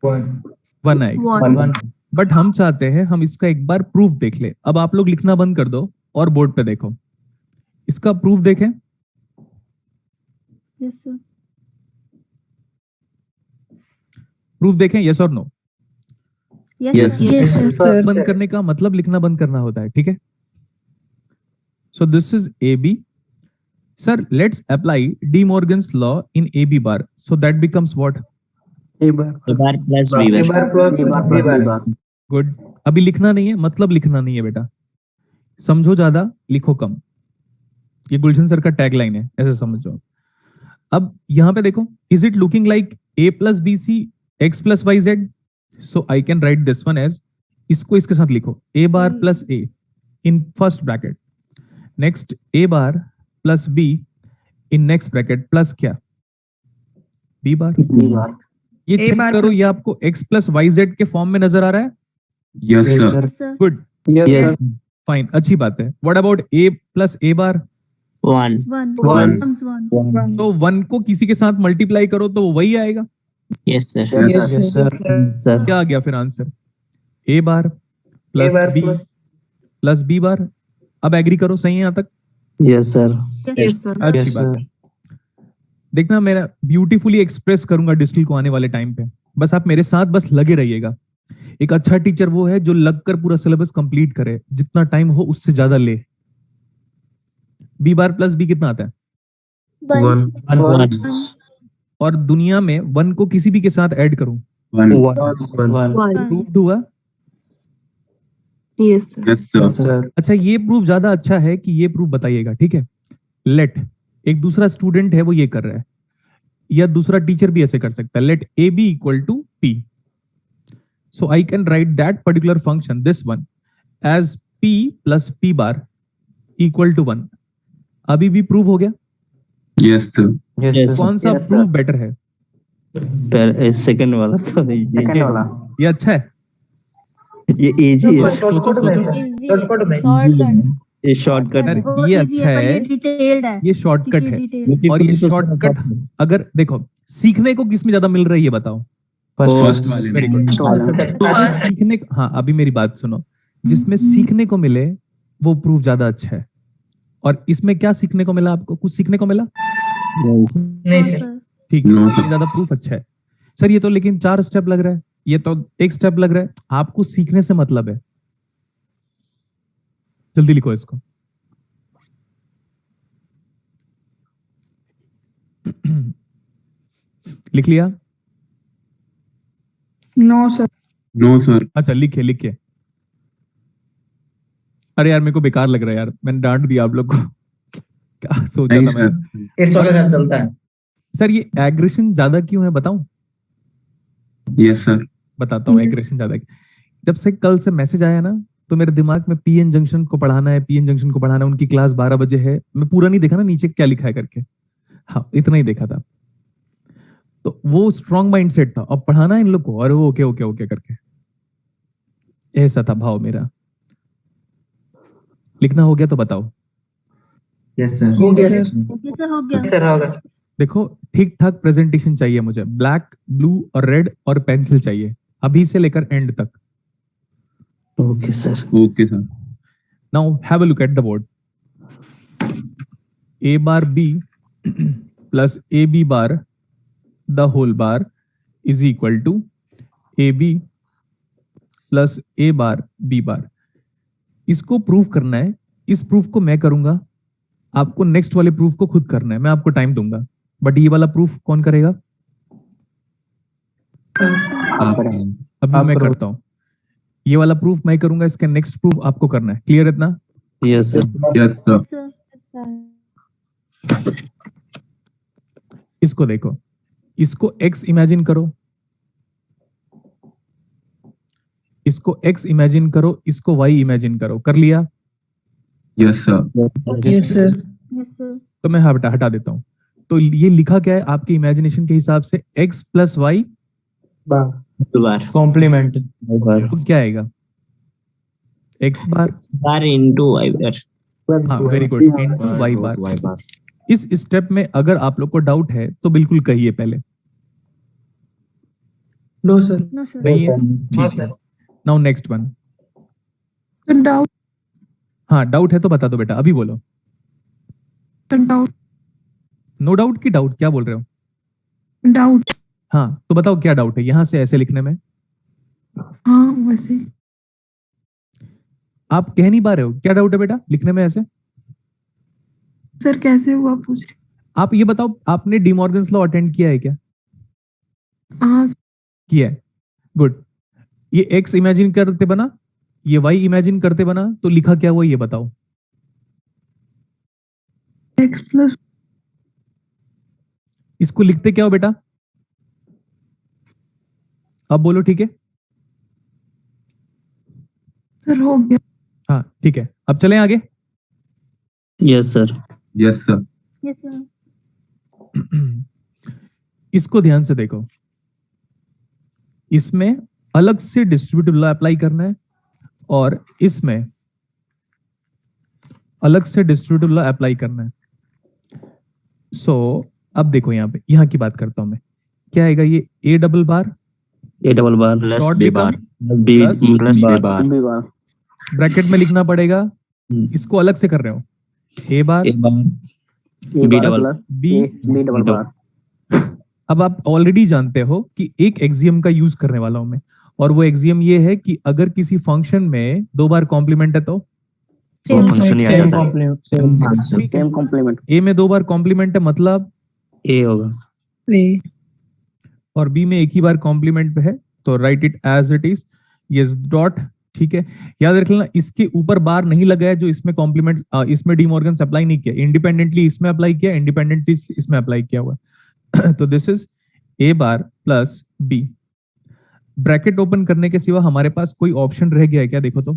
1 आएगा। One. बट हम चाहते हैं हम इसका एक बार प्रूफ देख ले। अब आप लोग लिखना बंद कर दो और बोर्ड पे देखो, इसका प्रूफ देखें। Yes, sir. प्रूफ देखें, यस और no? Yes, sir. Yes, sir. बंद करने का मतलब लिखना बंद करना होता है, ठीक है? So this is A B. Sir let's apply De Morgan's law in A B bar, so that becomes what? A bar plus B bar. Good. अभी लिखना नहीं है, मतलब लिखना नहीं है बेटा, समझो ज्यादा लिखो कम। ये गुलशन सर का टैगलाइन है, ऐसे समझो। अब यहां पे देखो, is it looking like a plus B C X plus Y Z? So I can write this one as, इसको इसके साथ लिखो, a bar plus a in first bracket, next a bar plus b in next bracket plus क्या? b bar. ये A check bar करो, ये आपको x plus Y Z के फॉर्म में नजर आ रहा है? Yes sir. Yes, sir. Good, Yes. Fine, अच्छी बात है। What about a plus a bar? One. One. One. Comes one. तो 1 को किसी के साथ मल्टीप्लाई करो तो वो वही आएगा। Yes, sir. Yes, Sir. क्या आ गया फिर answer? a bar plus b plus b bar. अब एग्री करो, सही है यहाँ तक? Yes, sir. Yes, sir. अच्छी बात है। देखना मेरा ब्यूटीफुली एक्सप्रेस करूंगा डिस्टिल को आने वाले टाइम पे, बस आप मेरे साथ बस लगे रहिएगा। एक अच्छा टीचर वो है जो लगकर पूरा सिलेबस कंप्लीट करे, जितना टाइम हो उससे ज्यादा ले। b बार प्लस b कितना आता है? One. और दुनिया में 1 को किसी भी के साथ ऐड करूं, One. प्रूव्ड हुआ? Yes, sir. Yes sir. अच्छा, ये प्रूफ ज्यादा अच्छा है कि ये प्रूफ बताइएगा, ठीक है? लेट एक दूसरा स्टूडेंट है वो ये कर रहा है, या दूसरा टीचर भी ऐसे कर सकता है। Let A B equal to P, so I can write that particular function this one as P plus P bar equal to 1। अभी भी प्रूफ हो गया? Yes sir. Yes. कौन सा प्रूफ बेटर है? सेकंड वाला तो ये अच्छा है? ये इजी है। सोचो सोचो, Easy. Shortcut. ये शॉर्टकट यार, वो ये easy अच्छा पर है, ये detailed है. ये शॉर्टकट है। Detailed. और ये शॉर्टकट अगर देखो, सीखने को किस में ज्यादा मिल रहा है ये बताओ? फर्स्ट वाले वेरी में। गुड। सीखने, हाँ अभी मेरी बात सुनो, जिसमें सीखने को मिले वो प्रूफ ज्यादा अच्छा है। और इसमें क्या सीखने को मिला आपको? कुछ सीखने को मिला? नहीं sir. ठीक है, ये ज्यादा प्रूफ अच्छा है। सर ये तो लेकिन 4 स्टेप लग रहा है, ये तो 1 स्टेप लग रहा है। आपको सीखने से मतलब है, जल्दी लिखो इसको। लिख लिया? No, sir. No sir. अच्छा लिखे लिखे। अरे यार मेरे को बेकार लग रहा है यार, मैंने डांट दिया आप लोग को। क्या सोचा नहीं था सर। मैंने? इट्स ओके सर, चलता है। सर ये एग्रेशन ज्यादा क्यों है बताऊं? Yes sir. बताता हूँ एग्रेशन ज्यादा। जब से कल से मैसेज आया ना, तो मेरे दिमाग में पीएन जंक्शन को पढ़ाना है, पीएन जंक्शन को पढ़ाना है, उनकी क्लास 12 बजे है। मैं पूरा नहीं देखा ना नीचे क्या लिखा है करके, हाँ इतना ही देखा था। तो वो स्ट्रॉन्ग माइंड सेट था, अब पढ़ाना है इन लोग को, और वो ओके ओके ओके करके, ऐसा था भाव मेरा। लिखना हो गया तो बताओ। Yes sir. हो गया सर। Okay, sir, हो गया. देखो ठीक ठाक प्रेजेंटेशन चाहिए मुझे, ब्लैक ब्लू और रेड और पेंसिल चाहिए अभी से लेकर एंड तक। Okay sir. Okay sir. Now have a look at the board. a bar b plus A B bar the whole bar is equal to A B plus A bar B bar. इसको prove करना है, इस proof को मैं करूंगा, आपको next वाले proof को खुद करना है। मैं आपको टाइम दूंगा, बट ये वाला प्रूफ कौन करेगा? अभी मैं करता हूं, ये वाला प्रूफ मैं करूंगा, इसका नेक्स्ट प्रूफ आपको करना है। क्लियर है इतना? Yes sir. Yes sir. Sir. इसको देखो, इसको x इमेजिन करो, इसको x इमेजिन करो, इसको y इमेजिन करो। कर लिया? Yes sir. Yes, sir. तो मैं हटा देता हूं। तो ये लिखा क्या है आपके इमेजिनेशन के हिसाब से? x प्लस वाई बार कॉम्प्लीमेंट तो क्या आएगा? x बार बार इनटू वाई बार। हाँ वेरी गुड, इनटू y बार। इस स्टेप में अगर आप लोग को डाउट है तो बिल्कुल कहिए पहले। No sir. No sir. नहीं है, ठीक है। Now next one. डाउट। हाँ, डाउट है तो बता दो बेटा, अभी बोलो। डाउट। नो डाउट की डाउट, क्या बोल रहे हो? डाउट। हाँ, तो बताओ क्या डाउट है यहां से ऐसे लिखने में? हाँ वैसे। आप कह नहीं पा रहे हो, क्या डाउट है बेटा लिखने में ऐसे? सर कैसे हुआ पूछ रहे? आप ये बताओ, आपने डी मॉर्गन्स लॉ अटेंड किया है क्या? हाँ किया है, गुड। ये एक्स इमेजिन करते बना, ये वाई इमेजिन करते बना, तो लिखा क्या हुआ ये बताओ? X plus. इसको लिखते क्या हो बेटा? अब बोलो, ठीक है? सर हो गया। हाँ ठीक है, अब चलें आगे। Yes sir. Yes sir. Yes sir. इसको ध्यान से देखो, इसमें अलग से डिस्ट्रीब्यूटिव लॉ अप्लाई करना है और इसमें अलग से डिस्ट्रीब्यूटिव लॉ अप्लाई करना है। सो अब देखो यहां पे, यहां की बात करता हूं मैं, क्या आएगा ये? A double bar A double bar dot B bar B plus plus B bar bracket में लिखना पड़ेगा। इसको अलग से कर रहे हो, A bar A bar B double B double bar. अब आप ऑलरेडी जानते हो कि एक एक्सियम का यूज करने वाला हूं मैं, और वो एक्सियम ये है कि अगर किसी फंक्शन में दो बार कॉम्प्लीमेंट है तो फंक्शन ही आ जाता है। Same complement. ए में दो बार कॉम्प्लीमेंट है मतलब ए होगा, और बी में एक ही बार कॉम्प्लीमेंट है तो write it as it is. Yes dot, ठीक है। याद रख लेना, इसके ऊपर बार नहीं लगाया जो इसमें कॉम्प्लीमेंट, इसमें डी मॉर्गन अप्लाई नहीं किया, इंडिपेंडेंटली इसमें अप्लाई किया, इंडिपेंडेंटली इसमें अप्लाई किया हुआ। तो this is A bar plus B. Bracket open करने के सिवा हमारे पास कोई ऑप्शन रह गया है क्या? देखो तो।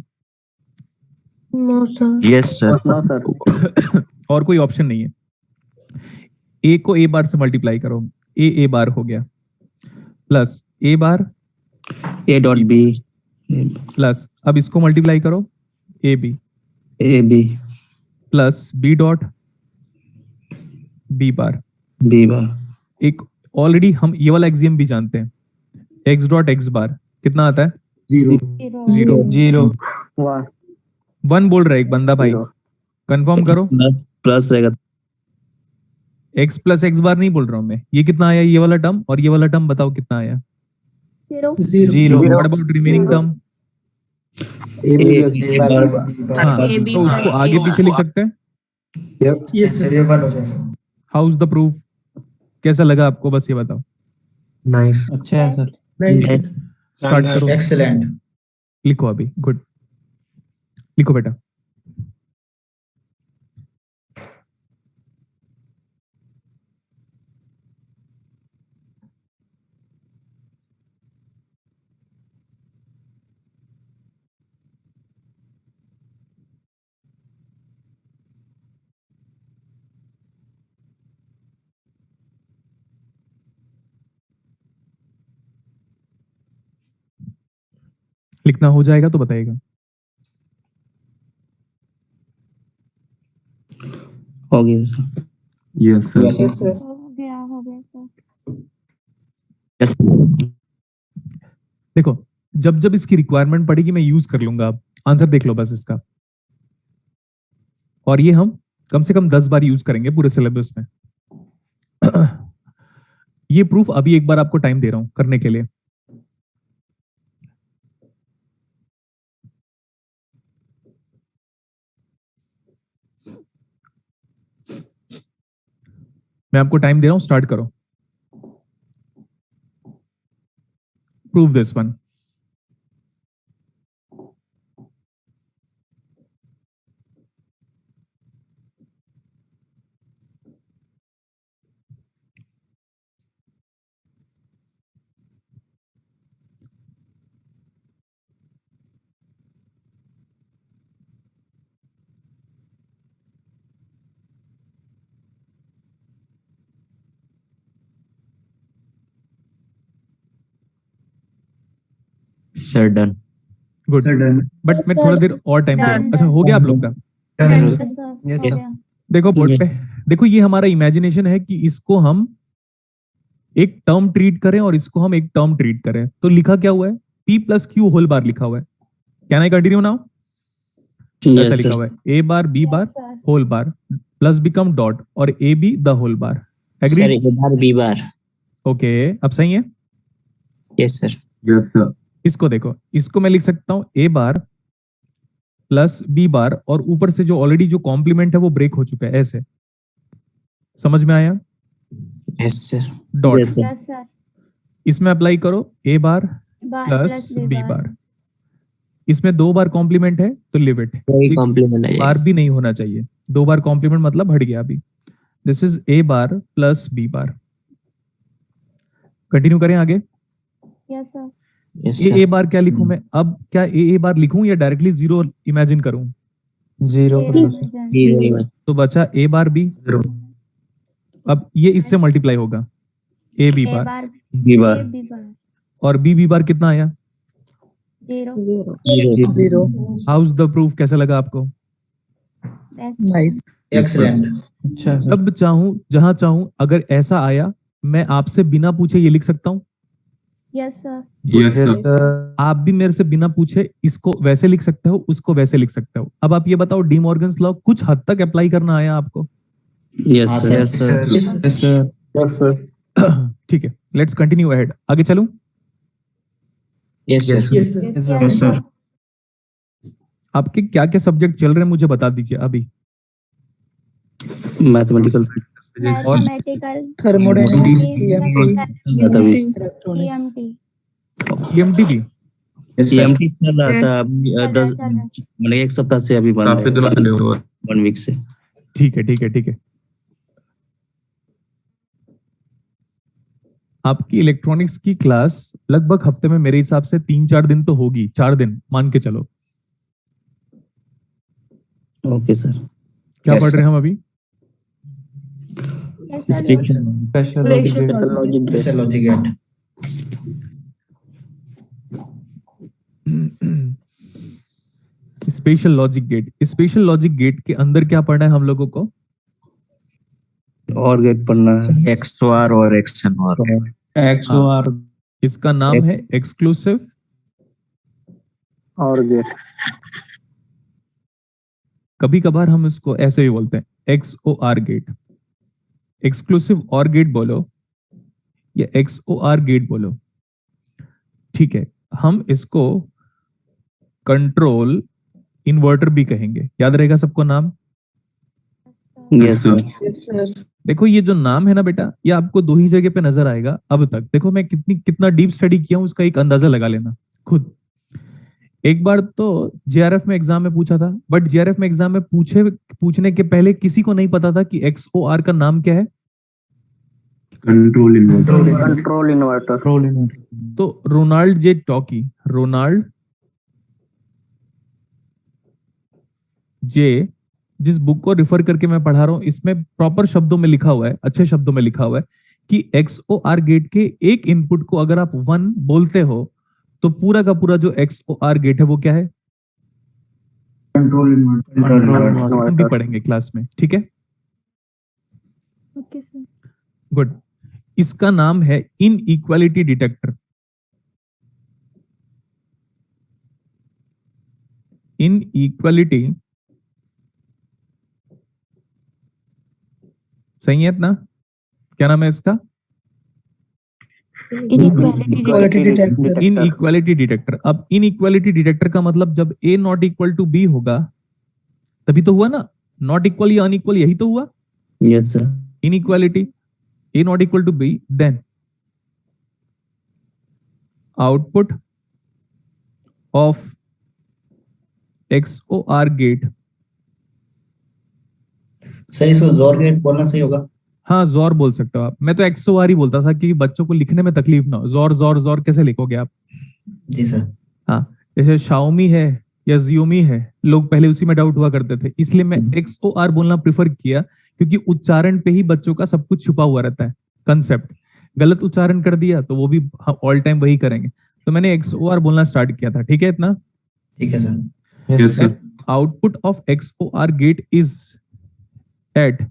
No sir. Yes sir. और कोई ऑप्शन नहीं है। ए को ए बार से मल्टीप्लाई करो, ए बार हो गया, plus A bar A dot B plus, अब इसको मल्टीप्लाई करो, A B plus B dot B bar. एक ऑलरेडी हम ये वाला एक्सियम भी जानते हैं, एक्स डॉट एक्स बार कितना आता है? जीरो। वन बोल रहा है एक बंदा भाई, कंफर्म करो। प्लस रहेगा। एक्स प्लस एक्स बार नहीं बोल रहा हूं मैं, ये कितना आया ये वाला टर्म, और ये वाला टर्म बताओ कितना आया? Zero. What about remaining term? हाँ, तो उसको आगे पीछे लिख सकते हैं। Yes sir. How is the proof? कैसा लगा आपको, बस ये बताओ। नाइस। अच्छा है सर। स्टार्ट करो, एक्सीलेंट। लिखो अभी, गुड, लिखो बेटा। लिखना हो जाएगा तो बताइएगा। हो गया सर। Yes sir. हो गया सर। यस। देखो, जब जब इसकी रिक्वायरमेंट पड़ेगी मैं यूज कर लूंगा। आप आंसर देख लो बस इसका, और ये हम कम से कम 10 बार यूज करेंगे पूरे सिलेबस में। ये प्रूफ अभी एक बार आपको टाइम दे रहा हूं करने के लिए। मैं आपको टाइम दे रहा हूं, स्टार्ट करो। Prove this one. Sir done. Good, but मैं थोड़ा देर और टाइम दे रहा हूं। अच्छा, हो गया आप लोग का? Yes sir. देखो बोर्ड पे देखो ये हमारा इमेजिनेशन है कि इसको हम एक टर्म ट्रीट करें और इसको हम एक टर्म ट्रीट करें। तो लिखा क्या हुआ है, p plus Q whole bar लिखा हुआ है। Can I continue now? ऐसा लिखा हुआ है, a bar b bar whole bar plus become dot और a b the whole bar. Agree? B bar. Okay, अब सही है? Yes sir. Yes sir. इसको देखो, इसको मैं लिख सकता हूं a bar plus b bar और ऊपर से जो ऑलरेडी जो कॉम्प्लीमेंट है वो ब्रेक हो चुका है, ऐसे। समझ में आया? Yes sir. Dot yes sir. इसमें अप्लाई करो a बार प्लस b बार। इसमें 2 बार कॉम्प्लीमेंट है तो लिव इट, वही कॉम्प्लीमेंट है। बार भी नहीं होना चाहिए। 2 बार कॉम्प्लीमेंट मतलब हट गया अभी। This is a bar plus b bar. Continue करें आगे। Yes sir. यस a बार क्या लिखूं मैं अब? क्या a बार लिखूं या डायरेक्टली 0 इमेजिन करूं? 0 तो बचा a बार b। अब ये इससे मल्टीप्लाई होगा, a b bar B bar. और b बार कितना आया? 0। How's the proof? कैसा लगा आपको? नाइस। एक्सीलेंट। अच्छा जब चाहूं जहां चाहूं अगर ऐसा आया मैं आपसे बिना पूछे ये लिख सकता हूं। Yes sir. Yes sir. आप भी मेरे से बिना पूछे इसको वैसे लिख सकते हो, उसको वैसे लिख सकते हो। अब आप ये बताओ, डी मॉर्गन्स लॉ कुछ हद तक अप्लाई करना आया आपको? यस हाँ, सर। सर। Yes sir. ठीक है, लेट्स कंटिन्यू अहेड। आगे चलूं? Yes sir. आपके क्या क्या सब्जेक्ट चल रहे हैं मुझे बता दीजिए अभी। मैथमेटिकल मैथमेटिकल, थर्मोडायनामिक्स, EMT भी? ईएमटी चल रहा था अभी 10 मतलब 1 सप्ताह से अभी बंद काफी दिनों से नहीं हुआ। 1 वीक से। ठीक है ठीक है ठीक है। आपकी इलेक्ट्रॉनिक्स की क्लास लगभग हफ्ते में मेरे हिसाब से 3-4 दिन तो होगी, 4 दिन मान के चलो। Okay sir. क्या पढ़ रहे हैं हम अभी? Special logic gate. Special logic gate. Special logic gate के अंदर क्या पढ़ना है हम लोगों को? और गेट पढ़ना है। एक्सओआर और एक्सएनओआर। XOR। इसका नाम है एक्सक्लूसिव और गेट। कभी कभार हम इसको ऐसे भी बोलते हैं, XOR गेट। एक्सक्लूसिव और गेट बोलो या XOR गेट बोलो, ठीक है। हम इसको कंट्रोल इन्वर्टर भी कहेंगे, याद रहेगा सबको नाम? Yes sir. देखो ये जो नाम है ना बेटा, ये आपको 2 ही जगह पे नजर आएगा अब तक। देखो मैं कितना डीप स्टडी किया हूं उसका एक अंदाजा लगा लेना खुद। एक बार तो JRF में एग्जाम में पूछा था, बट JRF में एग्जाम में पूछने के पहले किसी को नहीं पता था कि XOR का नाम क्या है। Control inverter. Control inverter. तो रोनाल्ड जे टॉकी, रोनाल्ड जे, जिस बुक को रिफर करके मैं पढ़ा रहा हूं इसमें प्रॉपर शब्दों में लिखा हुआ है, अच्छे शब्दों में लिखा हुआ है कि XOR गेट के एक इनपुट को अगर आप 1 बोलते हो तो पूरा का पूरा जो XOR गेट है वो क्या है? Control inverter. हम भी पढ़ेंगे क्लास में, ठीक है। Okay sir. गुड। इसका नाम है इनइक्वालिटी डिटेक्टर। इनइक्वालिटी, सही है इतना? क्या नाम है इसका? Inequality detector. अब इनइक्वालिटी डिटेक्टर का मतलब जब A not equal to B होगा तभी तो हुआ ना, नॉट इक्वल या अनइक्वल यही तो हुआ। Yes sir. Inequality A not equal to B, then output of XOR gate. Sir इसको जोर गेट बोलना सही होगा? हाँ जोर बोल सकते हो आप, मैं तो XOR ही बोलता था कि बच्चों को लिखने में तकलीफ ना हो। जोर जोर जोर कैसे लिखोगे आप? जी सर। हाँ, जैसे Xiaomi है या Xiaomi है, लोग पहले उसी में डाउट हुआ करते थे, इसलिए मैं XOR बोलना प्रेफर किया क्योंकि उच्चारण पे ही बच्चों का सब कुछ छुपा हुआ रहता है कंसेप्ट। गलत उच्चारण कर दिया तो वो भी ऑल टाइम वही करेंगे, तो मैंने XOR बोलना स्टार्ट किया था, ठीक है इतना? ठीक है sir. Yes sir. Output of XOR gate is at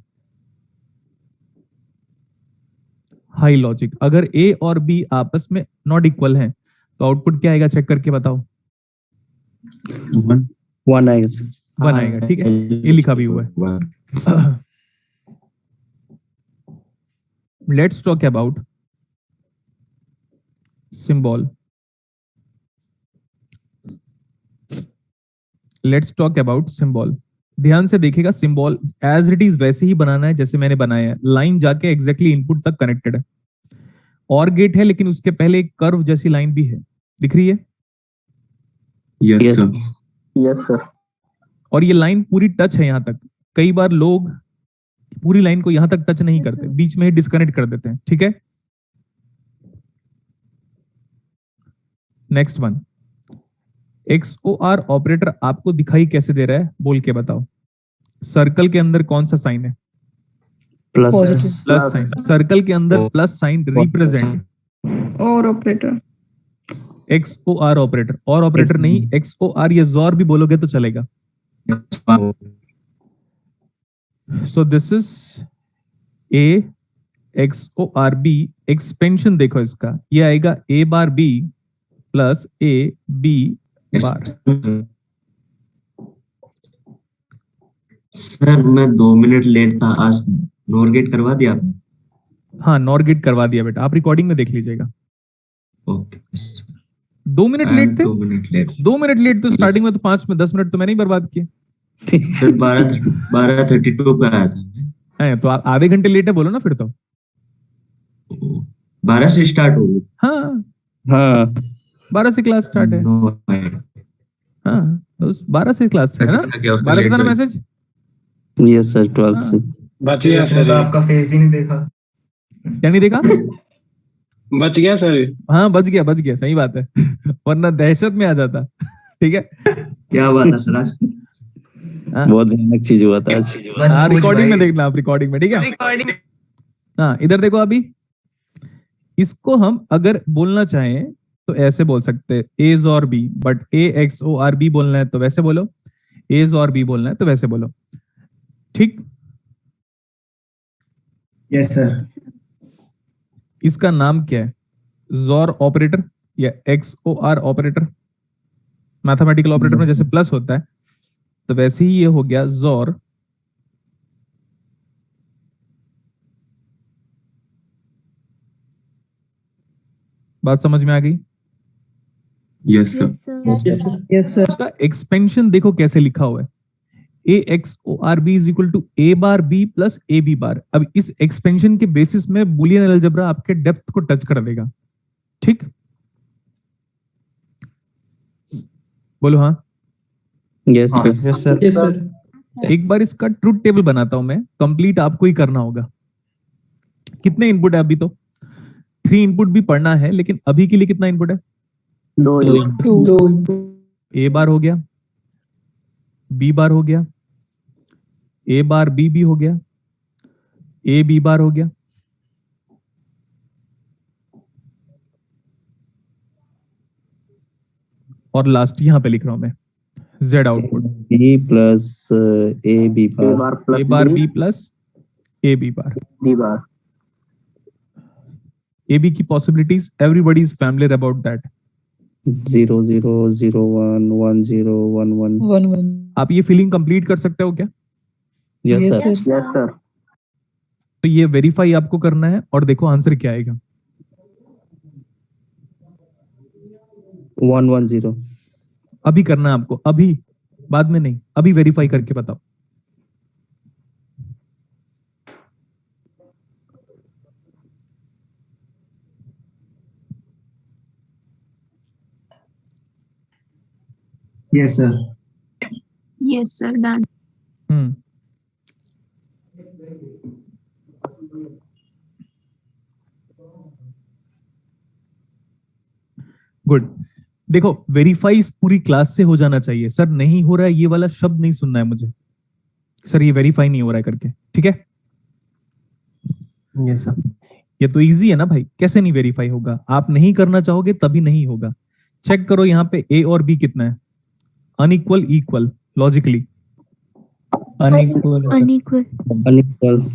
high logic. अगर ए और बी आपस में नॉट इक्वल हैं तो आउटपुट क्या आएगा, चेक करके बताओ। 1 आएगा सर। 1 आएगा, ठीक है, ये लिखा भी हुआ है। Let's talk about symbol. Let's talk about symbol. ध्यान से देखिएगा, सिंबल एज इट इज वैसे ही बनाना है जैसे मैंने बनाया है। लाइन जाके एग्जैक्टली इनपुट तक कनेक्टेड है। और गेट है लेकिन उसके पहले एक कर्व जैसी लाइन भी है, दिख रही है? Yes sir. Yes sir. और ये लाइन पूरी टच है यहां तक। कई बार लोग पूरी लाइन को यहां तक टच नहीं करते, बीच में ही डिस्कनेक्ट कर देते हैं, ठीक है। नेक्स्ट वन, XOR ऑपरेटर आपको दिखाई कैसे दे रहा है, बोल के बताओ। सर्कल के अंदर कौन सा साइन है? प्लस। Plus sign. सर्कल के अंदर प्लस साइन रिप्रेजेंट और ऑपरेटर। XOR operator. और ऑपरेटर नहीं, XOR या XOR भी बोलोगे तो चलेगा। सो this is A XOR B। Expansion देखो इसका, ये आएगा A bar B plus A B bar. Sir मैं 2 मिनट लेट था, आज नोर गेट करवा दिया आपने? हाँ, नॉर गेट करवा दिया बेटा, आप रिकॉर्डिंग में देख लीजिएगा। ओके। 2 मिनट लेट थे? 2 मिनट लेट। 2 मिनट लेट तो स्टार्टिंग में तो 5 में 10 मिनट तो मैंने ही बर्बाद किए। फिर 12:32 पे आया था। है तो आप आधे घंटे लेट है बोलो ना फिर तो। 12 से स्टार्ट हो गई। हाँ हाँ 12 से क्लास स्टार्ट है। हाँ तो 12 से क्लास है ना, 12 से था ना मैसेज। यस सर 12 से। बच गया सर, आपका फेस ही नहीं देखा। क्या नहीं देखा? बच गया सर। हाँ बच गया, सही बात है। वरना दहशत में आ जाता। ठीक है, क्या बात है सर आज? बहुत भयानक चीज हुआ था आज। हाँ रिकॉर्डिंग में देखना आप, रिकॉर्डिंग में, ठीक है। हाँ इधर देखो, अभी इसको हम अगर बोलना चाहें तो ऐसे बोल सकते हैं A XOR B, but A XOR B बोलना है तो वैसे बोलो, A XOR B बोलना है तो वैसे बोलो, ठीक। Yes sir. इसका नाम क्या है? XOR ऑपरेटर या XOR ऑपरेटर। मैथमेटिकल ऑपरेटर में जैसे प्लस होता है तो वैसे ही ये हो गया XOR। बात समझ में आ गई? Yes sir. Yes sir. इसका एक्सपेंशन देखो कैसे लिखा हुआ है, A XOR B is equal to A bar B plus A B bar. अब इस एक्सपेंशन के बेसिस में बुलियन अलजेब्रा आपके डेप्थ को टच कर देगा, ठीक। बोलो हाँ। Yes sir. Yes sir. एक बार इसका ट्रूथ टेबल बनाता हूं मैं, कंप्लीट आपको ही करना होगा। कितने इनपुट है अभी? तो 3 इनपुट भी पढ़ना है, लेकिन अभी के लिए कितना इनपुट है? 2। A बार हो गया, B बार हो गया, A बार B भी हो गया, A B बार हो गया, और लास्ट यहां पे लिख रहा हूं मैं Z output B plus A B bar. A bar B plus A B bar. A B की possibilities everybody is familiar about that. 0 0 0 1 1 0 1 1। 1 1। आप ये फीलिंग कंप्लीट कर सकते हो क्या? Yes Yes, sir. sir. Yes sir. तो ये वेरीफाई आपको करना है और देखो आंसर क्या आएगा। 1 1 0। अभी करना है आपको, अभी, बाद में नहीं, अभी वेरीफाई करके बताओ। Yes sir. Yes sir, done. Good. देखो वेरीफाई पूरी क्लास से हो जाना चाहिए। सर नहीं हो रहा है, ये वाला शब्द नहीं सुनना है मुझे, सर ये वेरीफाई नहीं हो रहा है करके, ठीक है। Yes sir. ये तो इजी है ना भाई, कैसे नहीं वेरीफाई होगा? आप नहीं करना चाहोगे तभी नहीं होगा। चेक करो यहाँ पे A और B कितना है, unequal, equal, logically unequal. Unequal.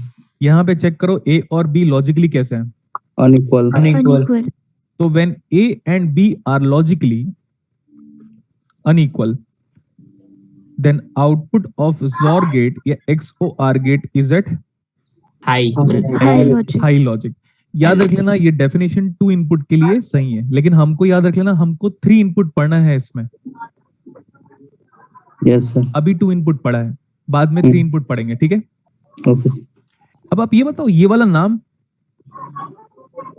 यहाँ पे चेक करो A और B लॉजिकली कैसे है, अनइक्वल unequal, तो when A and B are logically unequal, then output of XOR gate या XOR gate is at high high logic, high logic. याद रख लेना ये डेफिनेशन 2 इनपुट के लिए सही है, लेकिन हमको याद रख लेना हमको 3 इनपुट पढ़ना है इसमें. यस सर अभी 2 इनपुट पढ़ा है, बाद में 3 इनपुट पढ़ेंगे, ठीक है. ओके अब आप ये बताओ ये वाला नाम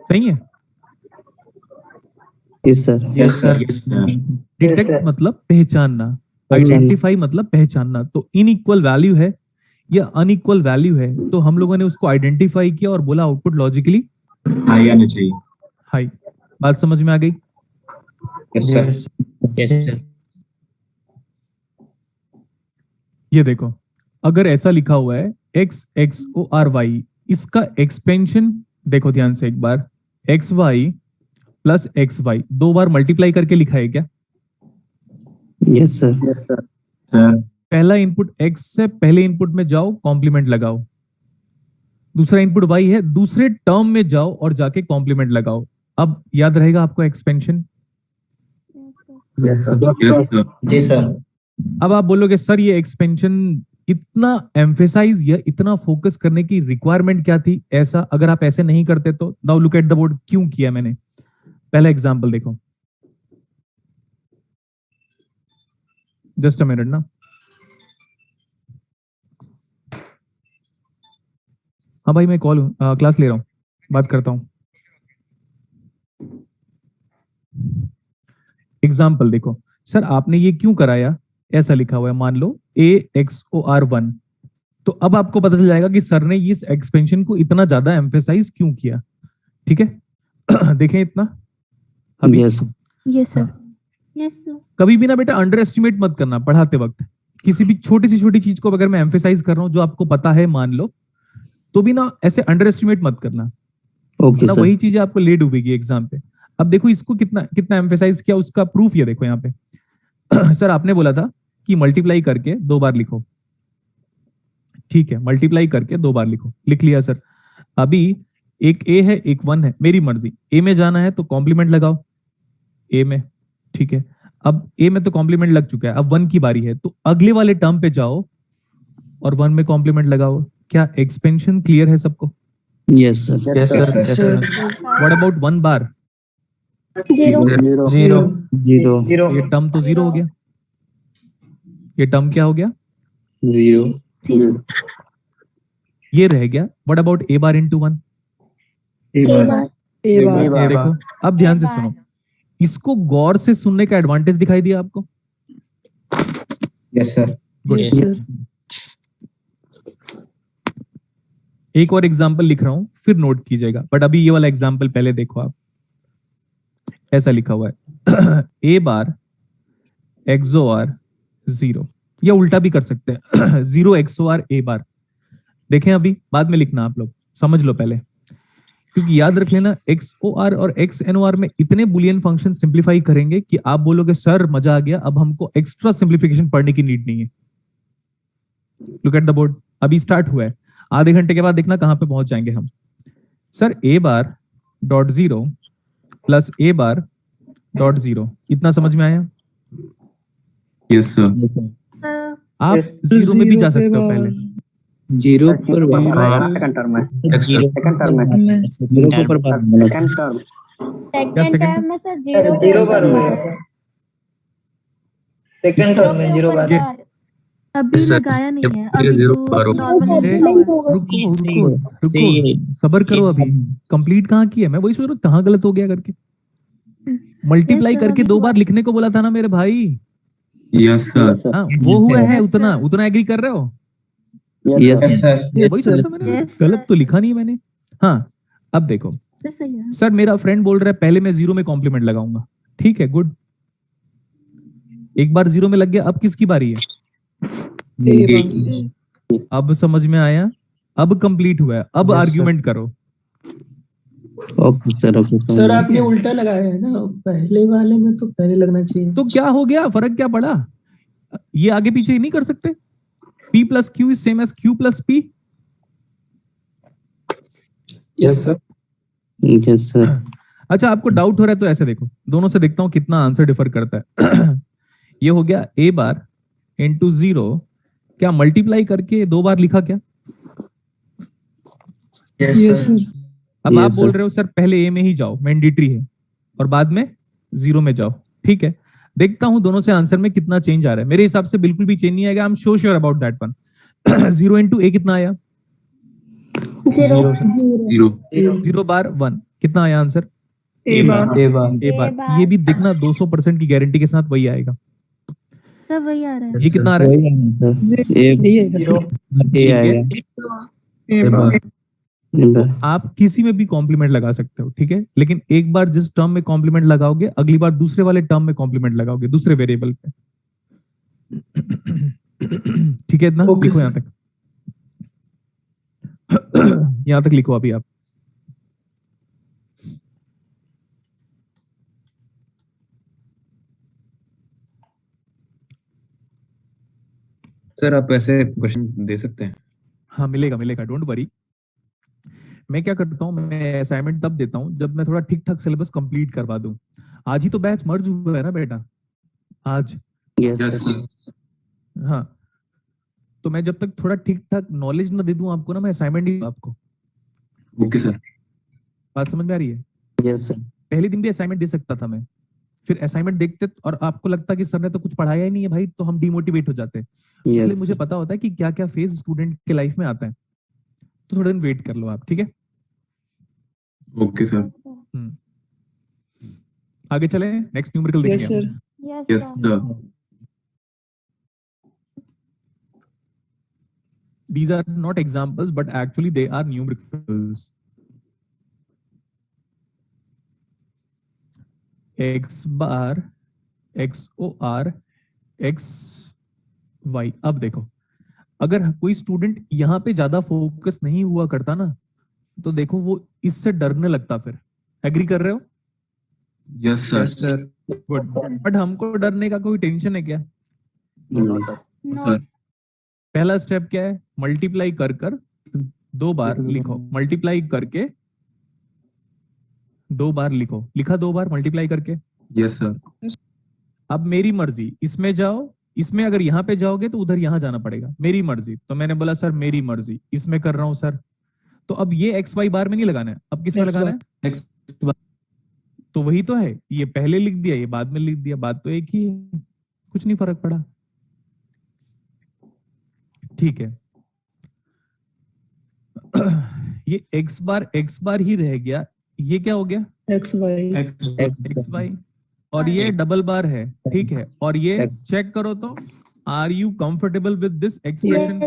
सही है? Yes sir yes sir detect मतलब पहचानना, आइडेंटिफाई मतलब पहचानना. तो इनइक्वल वैल्यू है या अनइक्वल वैल्यू है, तो हम लोगों ने उसको आइडेंटिफाई किया और बोला आउटपुट लॉजिकली हाई आना चाहिए। हाई. बात समझ में आ गई? यस सर यस सर ये देखो, अगर ऐसा लिखा हुआ है x XOR y, इसका एक्सपेंशन देखो ध्यान से एक बार, xy प्लस xy 2 बार मल्टीप्लाई करके लिखा है क्या? यस सर सर पहला इनपुट x से पहले इनपुट में जाओ, कॉम्प्लीमेंट लगाओ. दूसरा इनपुट y है, दूसरे टर्म में जाओ और जाके कॉम्प्लीमेंट लगाओ. अब याद रहेगा आपको एक्सपेंशन? यस सर जी सर। अब आप बोलोगे सर ये एक्सपेंशन इतना एम्फेसाइज या इतना फोकस करने की रिक्वायरमेंट क्या थी? ऐसा अगर आप ऐसे नहीं करते तो now look at the board, क्यों किया मैंने. पहला एग्जांपल देखो, जस्ट अ मिनट ना. हाँ भाई मैं क्लास ले रहा हूं, बात करता हूं. एग्जाम्पल देखो सर, आपने ये क्यों कराया? ऐसा लिखा हुआ है, मान लो a XOR 1. तो अब आपको पता चल जाएगा कि सर ने इस एक्सपेंशन को इतना ज्यादा एम्फेसाइज क्यों किया. ठीक है देखें इतना अभी. Yes yes sir, yes sir, कभी भी ना बेटा अंडर एस्टिमेट मत करना पढ़ाते वक्त. किसी भी छोटी से छोटी चीज को अगर मैं एम्फेसाइज कर रहा हूं जो आपको पता है मान लो, तो भी ना ऐसे अंडर एस्टिमेट मत करना, ओके ना सर वही चीजें आपको ले डूबेगी एग्जाम पे. अब देखो इसको कितना कितना एम्फेसाइज किया, उसका प्रूफ ये देखो यहाँ पे. सर आपने बोला था कि मल्टीप्लाई करके 2 बार लिखो. ठीक है, मल्टीप्लाई करके 2 बार लिखो, लिख लिया सर. अभी एक a है एक 1 है, मेरी मर्जी. a में जाना है तो कॉम्प्लीमेंट लगाओ a में. ठीक है, अब a में तो कॉम्प्लीमेंट लग चुका है, अब 1 की बारी है, तो अगले वाले टर्म पे जाओ और 1 में कॉम्प्लीमेंट लगाओ. क्या एक्सपेंशन क्लियर है सबको? Yes sir what about 1 bar? zero, zero ये टर्म तो 0 हो गया. ये टर्म क्या हो गया? जीरो ये रह गया. What about a bar into 1? a bar, देखो अब ध्यान से सुनो, इसको गौर से सुनने का एडवांटेज दिखाई दिया आपको? Yes sir good. एक और एग्जांपल लिख रहा हूं, फिर नोट कीजिएगा, बट अभी ये वाला एग्जांपल पहले देखो आप. ऐसा लिखा हुआ है a बार XOR 0, या उल्टा भी कर सकते हैं 0 XOR a बार. देखें अभी बाद में लिखना, आप लोग समझ लो पहले, क्योंकि याद रख लेना XOR और XNOR में इतने बुलियन फंक्शन सिंप्लीफाई करेंगे कि आप बोलोगे सर मजा आ गया, अब हमको एक्स्ट्रा सिंप्लीफिकेशन पढ़ने की नीड नहीं है. लुक एट द बोर्ड, अभी स्टार्ट हुआ है, आधे घंटे के बाद देखना कहां पे पहुंच जाएंगे हम. Sir a bar dot 0 plus a bar dot 0, इतना समझ में आया? यस सर आप 0 में भी जा सकते हो पहले. जीरो पर सेकंड टर्म में सेकंड टर्म में जीरो पर second term second second? term में सर zero जीरो बार हो गया सेकंड टर्म में जीरो बार। अभी Yes, sir. लगाया नहीं है, ये अभी zero तो बार हो normal गया। लिखा हुआ है। रुको सबर करो, अभी कंप्लीट कहाँ की है? मैं वही सोच रहा हूँ कहाँ गलत हो गया करके. मल्टीप्लाई Yes, sir, करके अभी 2 बार लिखने को बोला था ना मेरे भाई. यस सर हाँ वो हुआ है, उतना उतना एग्री कर रहे हो? यस सर वही सोच रहा मैंने, Yes, गलत sir. तो लिखा नहीं मैंने. हाँ अब देखो तो सही है। सर, मेरा फ्रेंड बोल रहा है पहले मैं 0 में कॉम्प्लीमेंट लगाऊंगा. ठीक है, गुड. एक बार 0 में लग गया, अब किसकी बारी है? अब समझ में आया, अब कंप्लीट हुआ है, अब आर्ग्यूमेंट करो. ओके सर ओके सर आपने उल्टा लगाया है ना, पहले वाले में तो पहले लगना चाहिए। तो क्या हो गया, फर्क क्या पड़ा? ये आगे पीछे नहीं कर सकते? P plus Q is same as Q plus P. Yes sir yes sir. अच्छा, आपको डाउट हो रहा है तो ऐसे देखो, दोनों से देखता हूँ कितना आंसर डिफर करता है। ये हो गया a बार इंटू 0, क्या मल्टीप्लाई करके 2 बार लिखा क्या? Yes sir. अब Yes, आप बोल sir. रहे हो सर पहले a में ही जाओ, मैंडेटरी है, और बाद में 0 में जाओ। ठीक है, देखता हूं दोनों से आंसर में कितना चेंज आ रहा है। मेरे हिसाब से बिल्कुल भी चेंज नहीं आएगा, I am so sure about that one. 0 into a कितना आया? 0 बार 1 कितना आया आंसर? ए बार a बार। ये भी देखना 200% की गारंटी के साथ वही आएगा। सब वही आ रहा है। ये कितना आ रहा है? वही है सर। ए आएगा। ए बार तो आप किसी में भी कॉम्प्लीमेंट लगा सकते हो, ठीक है, लेकिन एक बार जिस टर्म में कॉम्प्लीमेंट लगाओगे, अगली बार दूसरे वाले टर्म में कॉम्प्लीमेंट लगाओगे, दूसरे वेरिएबल पे। ठीक है, इतना लिखो यहां तक। यहां तक लिखो अभी आप। सर आप ऐसे क्वेश्चन दे सकते हैं? हाँ, मिलेगा मिलेगा, डोंट वरी। मैं क्या करता हूँ, मैं असाइनमेंट तब देता हूँ जब मैं थोड़ा ठीक ठाक सिलेबस कंप्लीट करवा दूं। आज ही तो बैच मर्ज हुआ है ना बेटा, आज। Yes yes sir. सर। हाँ, तो मैं जब तक थोड़ा ठीक ठाक नॉलेज ना दे दूं आपको ना, मैं असाइनमेंट ही आपको। Okay sir. बात समझ में आ रही है? Yes sir. पहले दिन भी असाइनमेंट दे सकता था मैं, फिर असाइनमेंट देखते और आपको लगता कि सर ने तो कुछ पढ़ाया ही नहीं है भाई, तो हम डिमोटिवेट हो जाते हैं। इसलिए यस मुझे पता होता है कि क्या क्या फेज स्टूडेंट के लाइफ में आता है, तो थोड़ा दिन वेट कर लो आप, ठीक है? Okay sir. आगे चले, नेक्स्ट न्यूमेरिकल यस देखेंगे। Sir. Yes sir. These are not examples, but actually they are numericals. X bar, XOR, XY। अब देखो, अगर कोई स्टूडेंट यहाँ पे ज्यादा फोकस नहीं हुआ करता ना, तो देखो वो इससे डरने लगता। फिर एग्री कर रहे हो? Yes sir. बट हमको डरने का कोई टेंशन है क्या? सर पहला स्टेप क्या है? मल्टीप्लाई कर कर 2 बार लिखो, मल्टीप्लाई करके 2 बार लिखो। लिखा 2 बार मल्टीप्लाई करके? Yes sir. अब मेरी मर्जी, इसमें जाओ, इसमें अगर यहाँ पे जाओगे तो उधर यहाँ जाना पड़ेगा। मेरी मर्जी, तो मैंने बोला सर मेरी मर्जी, इसमें कर रहा हूं सर। तो अब ये एक्स वाई बार में नहीं लगाना है, अब किस में लगाना है? तो वही तो है, ये पहले लिख दिया, ये बाद में लिख दिया, बात तो एक ही है, कुछ नहीं फर्क पड़ा। ठीक है, ये एक्स बार ही रह गया। ये क्या हो गया? एक्स वाई एक्स वाई, और ये डबल बार है, ठीक है। और ये चेक करो तो, are you comfortable with this expression?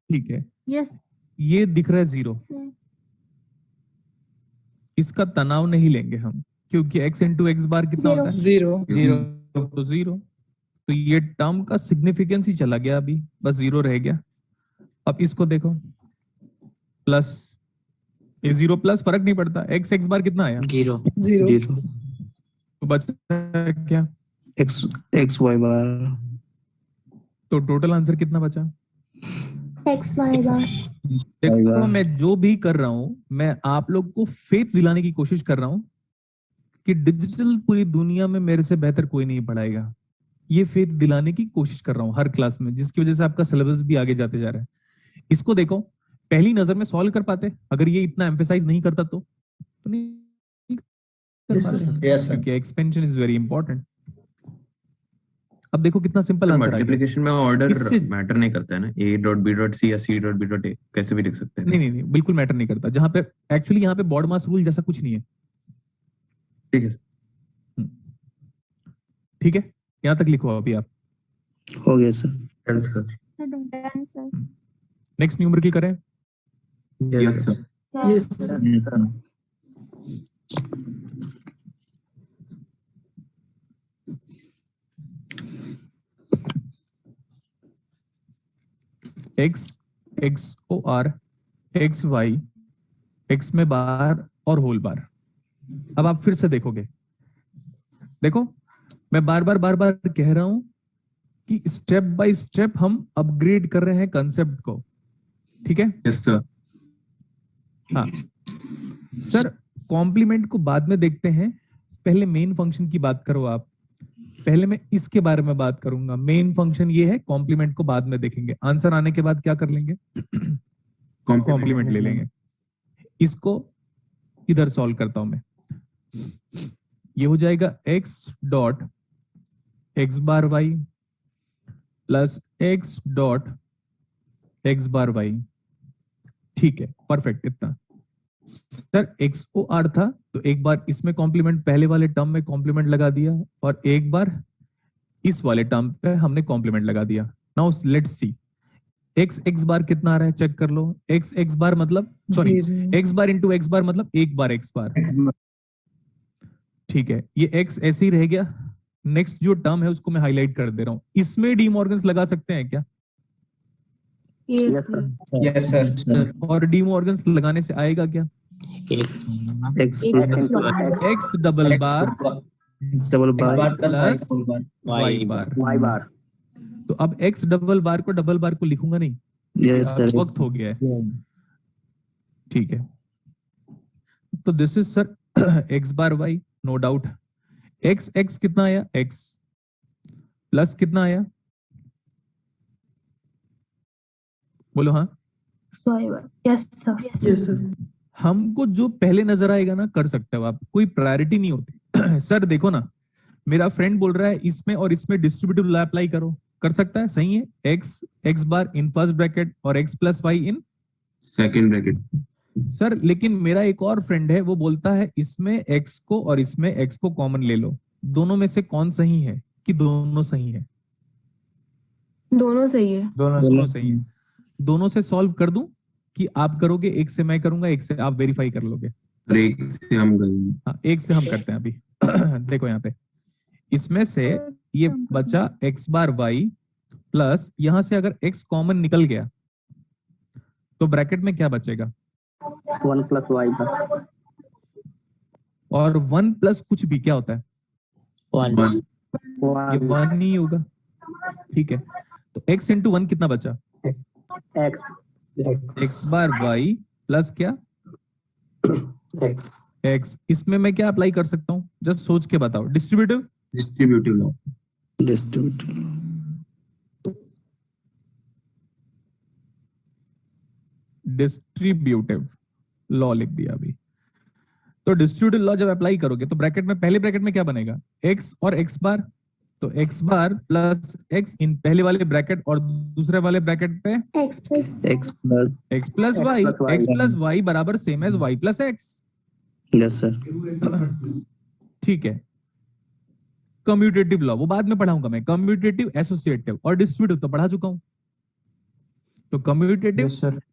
ठीक है, यस ये दिख रहा है 0, इसका तनाव नहीं लेंगे हम, क्योंकि x इंटू एक्स बार कितना होता है? 0 तो 0, तो ये टर्म का सिग्निफिकेंस ही चला गया, अभी बस 0 रह गया। अब इसको देखो, प्लस, ये 0 प्लस फर्क नहीं पड़ता। x एक्स बार कितना आया? 0 तो बचा क्या? एक्स वाई बार। तो टोटल आंसर कितना बचा? एक्स वाई बार। देखो, मैं जो भी कर रहा हूं, मैं आप लोग को फेथ दिलाने की कोशिश कर रहा हूं कि डिजिटल पूरी दुनिया में मेरे से बेहतर कोई नहीं पढ़ाएगा। ये फेथ दिलाने की कोशिश कर रहा हूं हर क्लास में, जिसकी वजह से आपका सिलेबस भी आगे जाते जा रहा है। इसको देखो, पहली नजर में सॉल्व कर पाते अगर ये इतना एम्फेसाइज नहीं करता तो नहीं कर पाते, क्योंकि एक्सपेंशन इज वेरी इंपॉर्टेंट। अब देखो कितना सिंपल आंसर आया। मल्टीप्लिकेशन में ऑर्डर इससे- मैटर नहीं करता है ना, a dot b dot c या c dot b dot a कैसे भी लिख सकते हैं। नहीं, बिल्कुल मैटर नहीं करता। जहां पे एक्चुअली यहाँ पे बॉर्ड मास रूल जैसा कुछ नहीं है। ठीक है, ठीक है, यहाँ तक लिखो अभी आप। हो गया सर। नेक्स्ट न्यूमेरिकल करें। Yes sir. Yes sir. X, X O R, x y, x में बार और होल बार। अब आप फिर से देखोगे, देखो मैं बार बार कह रहा हूं कि स्टेप बाय स्टेप हम अपग्रेड कर रहे हैं कंसेप्ट को, ठीक है? Yes sir. हाँ, सर कॉम्प्लीमेंट को बाद में देखते हैं, पहले मेन फंक्शन की बात करो आप। पहले मैं इसके बारे में बात करूंगा, मेन फंक्शन ये है, कॉम्प्लीमेंट को बाद में देखेंगे। आंसर आने के बाद क्या कर लेंगे, कॉम्प्लीमेंट ले लेंगे। इसको इधर सॉल्व करता हूं मैं, ये हो जाएगा x dot x bar y plus x dot x bar y। ठीक है, परफेक्ट। इतना सर XOR था तो एक बार इसमें कॉम्प्लीमेंट, पहले वाले टर्म में कॉम्प्लीमेंट लगा दिया और एक बार इस वाले टर्म पे हमने कॉम्प्लीमेंट लगा दिया। नाउ लेट्स सी x बार कितना आ रहा है, चेक कर लो। x बार मतलब sorry x bar into x बार मतलब एक बार x बार। ठीक है, ये x ऐसे ही रह गया। नेक्स्ट जो टर्म है उसको मैं हाईलाइट कर दे रहा हूं। इसमें डी मॉर्गन्स लगा सकते हैं क्या? Yes sir. और डी मॉर्गन्स लगाने से आएगा क्या? x डबल बार प्लस y बार। तो अब x डबल बार को लिखूंगा नहीं, यस सर, वक्त हो गया है। ठीक है, तो this is sir x bar y, no doubt. x कितना आया, x प्लस कितना आया, बोलो हाँ। Yes sir. हमको जो पहले नजर आएगा ना कर सकते हो आप, कोई प्रायोरिटी नहीं होती। सर देखो ना, मेरा फ्रेंड बोल रहा है इसमें और इसमें डिस्ट्रीब्यूटिव लॉ अप्लाई करो, कर सकता है, सही है। x bar in first bracket और x plus y in second bracket. Sir लेकिन मेरा एक और फ्रेंड है, वो बोलता है इसमें x को और इसमें x को कॉमन ले लो, दोनों में से कौन सही है? कि दोनों सही है? दोनों सही है। दोनों सही है। दोनों से सॉल्व कर दूं कि आप करोगे, एक से मैं करूंगा, एक से आप वेरीफाई कर लोगे? और एक से हम करेंगे। हाँ, एक से हम करते हैं अभी। देखो यहाँ पे इसमें से ये बचा x बार y प्लस यहां से अगर x कॉमन निकल गया तो ब्रैकेट में क्या बचेगा? 1 प्लस y बार। और 1 प्लस कुछ भी क्या होता है? 1 ये 1 नहीं होगा। ठीक है, तो x इंटू 1 कितना बचा? x बार y प्लस क्या? x। इसमें मैं क्या अप्लाई कर सकता हूँ, जस्ट सोच के बताओ। Distributive law. डिस्ट्रीब्यूटिव लॉ लिख दिया अभी। तो डिस्ट्रीब्यूटिव लॉ जब अप्लाई करोगे तो ब्रैकेट में, पहले ब्रैकेट में क्या बनेगा? x और x बार, तो x bar plus x in पहले वाले ब्रैकेट और दूसरे वाले ब्रैकेट पे x plus x plus y। x plus y बराबर same as y plus x। Yes sir. ठीक है, कम्यूटेटिव लॉ वो बाद में पढ़ाऊंगा मैं। कम्यूटेटिव, एसोसिएटिव और डिस्ट्रीब्यूटिव तो पढ़ा चुका हूं, तो कम्यूटेटिव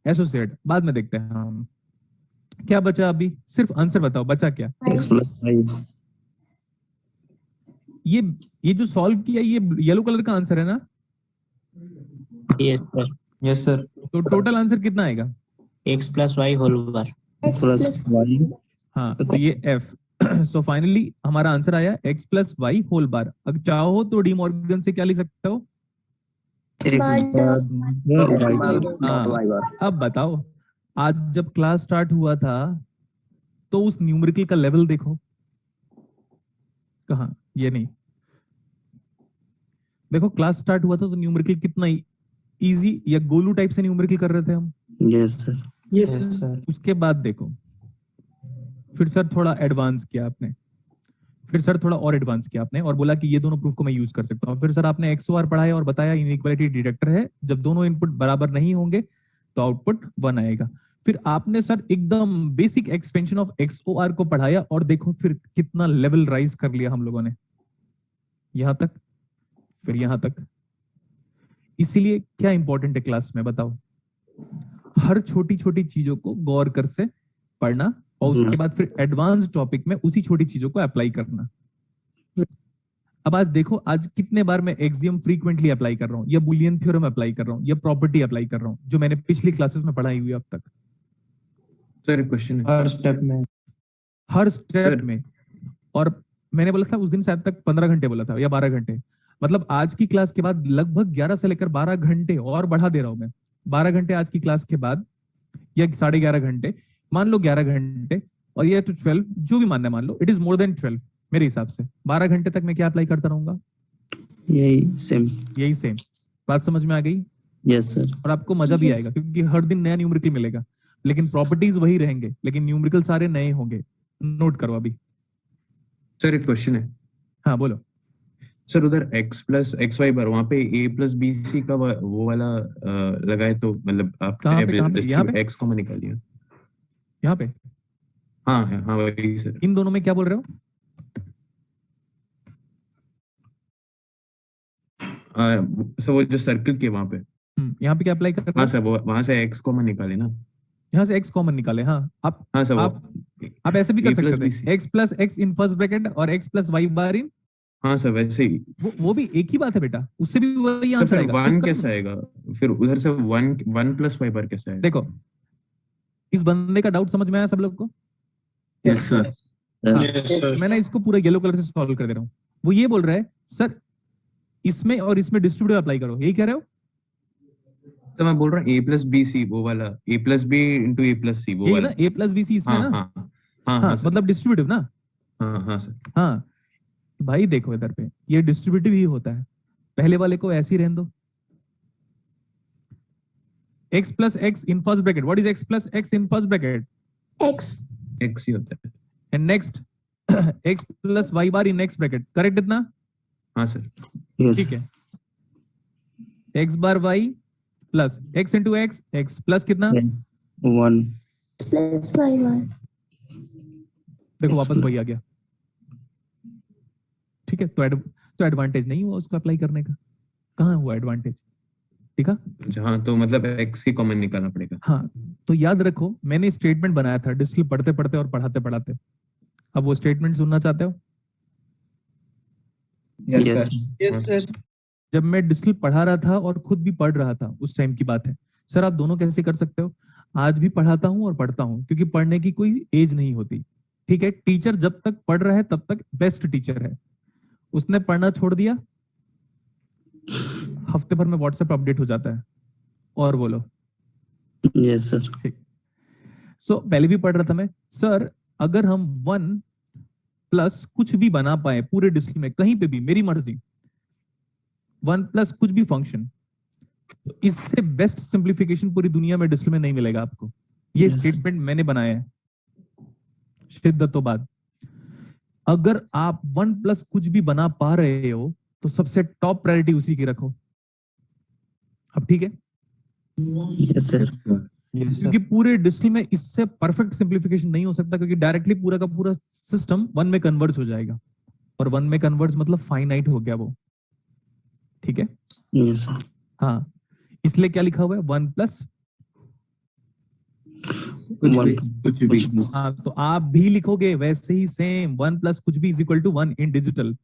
एसोसिएट बाद में देखते हैं हम। क्या बचा अभी? सिर्फ आंसर बताओ, बचा क्या? x plus y। ये जो सॉल्व किया ये येलो कलर का आंसर है ना? Yes sir. तो टोटल आंसर कितना आएगा? x plus y whole bar. x plus y। हाँ, तो ये f। सो फाइनली हमारा आंसर आया x plus y whole bar. अगर चाहो तो डी मॉर्गन से क्या लिख सकते हो? हाँ, अब बताओ, आज जब क्लास स्टार्ट हुआ था तो उस न्यूमेरिकल का लेवल देखो कहाँ, ये नहीं देखो, क्लास स्टार्ट हुआ था तो न्यूमेरिकल कितना इजी या गोलू टाइप से न्यूमेरिकल कर रहे थे हम। Yes sir. Yes sir. उसके बाद देखो फिर सर थोड़ा एडवांस किया आपने, फिर सर थोड़ा और एडवांस किया आपने और बोला कि ये दोनों प्रूफ को मैं यूज कर सकता हूँ। फिर सर आपने एक्सओआर पढ़ाया और बताया इनइक्वालिटी डिटेक्टर है, जब दोनों इनपुट बराबर नहीं होंगे तो आउटपुट 1 आएगा। फिर आपने सर एकदम बेसिक एक्सपेंशन ऑफ एक्सओआर को पढ़ाया और देखो फिर कितना लेवल राइज कर लिया हम लोगों ने, यहां तक, फिर यहां तक। इसीलिए क्या इंपॉर्टेंट है क्लास में बताओ? हर छोटी छोटी चीजों को गौर कर से पढ़ना और उसके बाद फिर एडवांस टॉपिक में उसी छोटी चीजों को अप्लाई करना। अब आज देखो, आज कितने बार मैं एक्सियम फ्रीक्वेंटली अप्लाई कर रहा हूं, या बुलियन थ्योरम अप्लाई कर रहा हूं, या प्रॉपर्टी अप्लाई कर रहा हूं, जो मैंने पिछली क्लासेस में पढ़ाई हुई अब तक। सर क्वेश्चन है। हर स्टेप में। और मैंने बोला था उस दिन शायद तक 15 घंटे बोला था या 12 घंटे, मतलब आज की क्लास के बाद लगभग 11 से लेकर 12 घंटे और बढ़ा दे रहा हूं मैं। 12 घंटे आज की क्लास के बाद या 11.5 घंटे, मान लो 11 घंटे, और ये तो 12 जो भी मानना है मान लो, इट इज मोर देन 12 मेरे हिसाब से। 12 घंटे तक मैं क्या अप्लाई करता रहूंगा? यही सेम। यही सेम। बात समझ में आ गई? Yes sir. और आपको मजा भी आएगा क्योंकि हर दिन नया न्यूमेरिकल मिलेगा, लेकिन प्रॉपर्टीज वही रहेंगे, लेकिन न्यूमेरिकल सारे नए होंगे। नोट करो अभी। सर एक क्वेश्चन है। हाँ बोलो। सर उधर x प्लस एक्स वाई बार वहाँ पे a प्लस बी सी का वो वाला लगाए तो मतलब कहाँ पे? यहाँ पे? x कॉमन निकालिए। यहाँ पे? हाँ हाँ वही सर। इन दोनों में क्या बोल रहे हो? सर वो जो सर्कल के वहाँ पे, यहाँ पे क्या अप्लाई कर रहे हाँ हो? सर वो वहाँ से x कॉमन निकाले ना। यहाँ से x कॉमन निकाले। हाँ आप, हाँ सर आप ऐसे भी कर a प्लस सकते थे, x plus x in first bracket और x प्लस वाई बार इन। हाँ सर वैसे ही। वो भी एक ही बात है बेटा, उससे भी वही तो आंसर फिर आएगा। वन कैसे आएगा? फिर उधर से वन प्लस वाई बार कैसे आएगा? देखो, इस बंदे का डाउट समझ में आया सब लोग को? Yes sir. हाँ, मैं ना इसको पूरा येलो कलर से सॉल्व कर दे रहा हूँ। वो ये बोल रहा है सर इसमें और इसमें डिस्ट्रीब्यूटिव अप्लाई करो, यही कह रहे हो? तो मैं बोल रहा हूँ a प्लस बी सी वो वाला, a plus B into a plus C वो यही वाला। ना, a प्लस बी सी इसमें हाँ ना। हाँ हाँ हाँ सर। मतलब डिस्ट्रीब्यूटिव ना। हाँ हाँ सर। हाँ भाई देखो इधर पे ये डिस्ट्रीब्यूटिव ही होता है। पहले वाले को ऐसे ही रहने दो, x plus x in first bracket. What is x plus x in first bracket? x ही होता है। And next x plus Y bar in next bracket. Correct इतना? हाँ सर। ठीक है। x bar y plus x into x, x plus कितना? 1 plus Y बार। देखो वापस वही आ गया। ठीक है, तो एडवांटेज नहीं हुआ उसको अप्लाई करने का। कहाँ हुआ एडवांटेज? ठीक है। जहाँ तो मतलब x की कॉमन निकालना पड़ेगा। हाँ तो याद रखो मैंने स्टेटमेंट बनाया था डिस्टिल पढ़ते पढ़ते और पढ़ाते पढ़ाते। अब वो स्टेटमेंट सुनना चाहते हो? Yes sir. जब मैं डिस्टिल पढ़ा रहा था और खुद भी पढ़ रहा था उस टाइम की बात है। सर आप दोनों कैसे कर सकते हो? आज भी पढ़ाता हूं और पढ़ता हूं क्योंकि पढ़ने की कोई एज नहीं होती। ठीक है, टीचर जब तक पढ़ रहा है तब तक बेस्ट टीचर है। उसने पढ़ना छोड़ दिया, हफ्ते भर में व्हाट्सएप अपडेट हो जाता है। और बोलो। Yes sir. सो पहले भी पढ़ रहा था मैं। सर अगर हम 1 प्लस कुछ भी बना पाए पूरे डिस्टिल में कहीं पे भी, मेरी मर्जी, 1 प्लस कुछ भी फंक्शन, तो इससे बेस्ट सिंप्लीफिकेशन पूरी दुनिया में डिस्टिल में नहीं मिलेगा आपको। ये स्टेटमेंट मैंने बनाया है शिद्दतोबाद। अगर आप 1 प्लस कुछ भी बना पा रहे हो तो सबसे टॉप प्रायोरिटी उसी की रखो। अब ठीक है? Yes sir. क्योंकि पूरे डिस्टिल में इससे परफेक्ट सिंप्लीफिकेशन नहीं हो सकता क्योंकि डायरेक्टली पूरा का पूरा सिस्टम 1 में कन्वर्ज हो जाएगा, और 1 में कन्वर्ज मतलब फाइनाइट हो गया वो। ठीक है? Yes sir. हाँ इसलिए क्या लिखा हुआ है? 1 प्लस कुछ भी। हाँ तो आप भी लिखोगे वैसे ही सेम, 1 प्लस कुछ भी is equal to 1 in digital,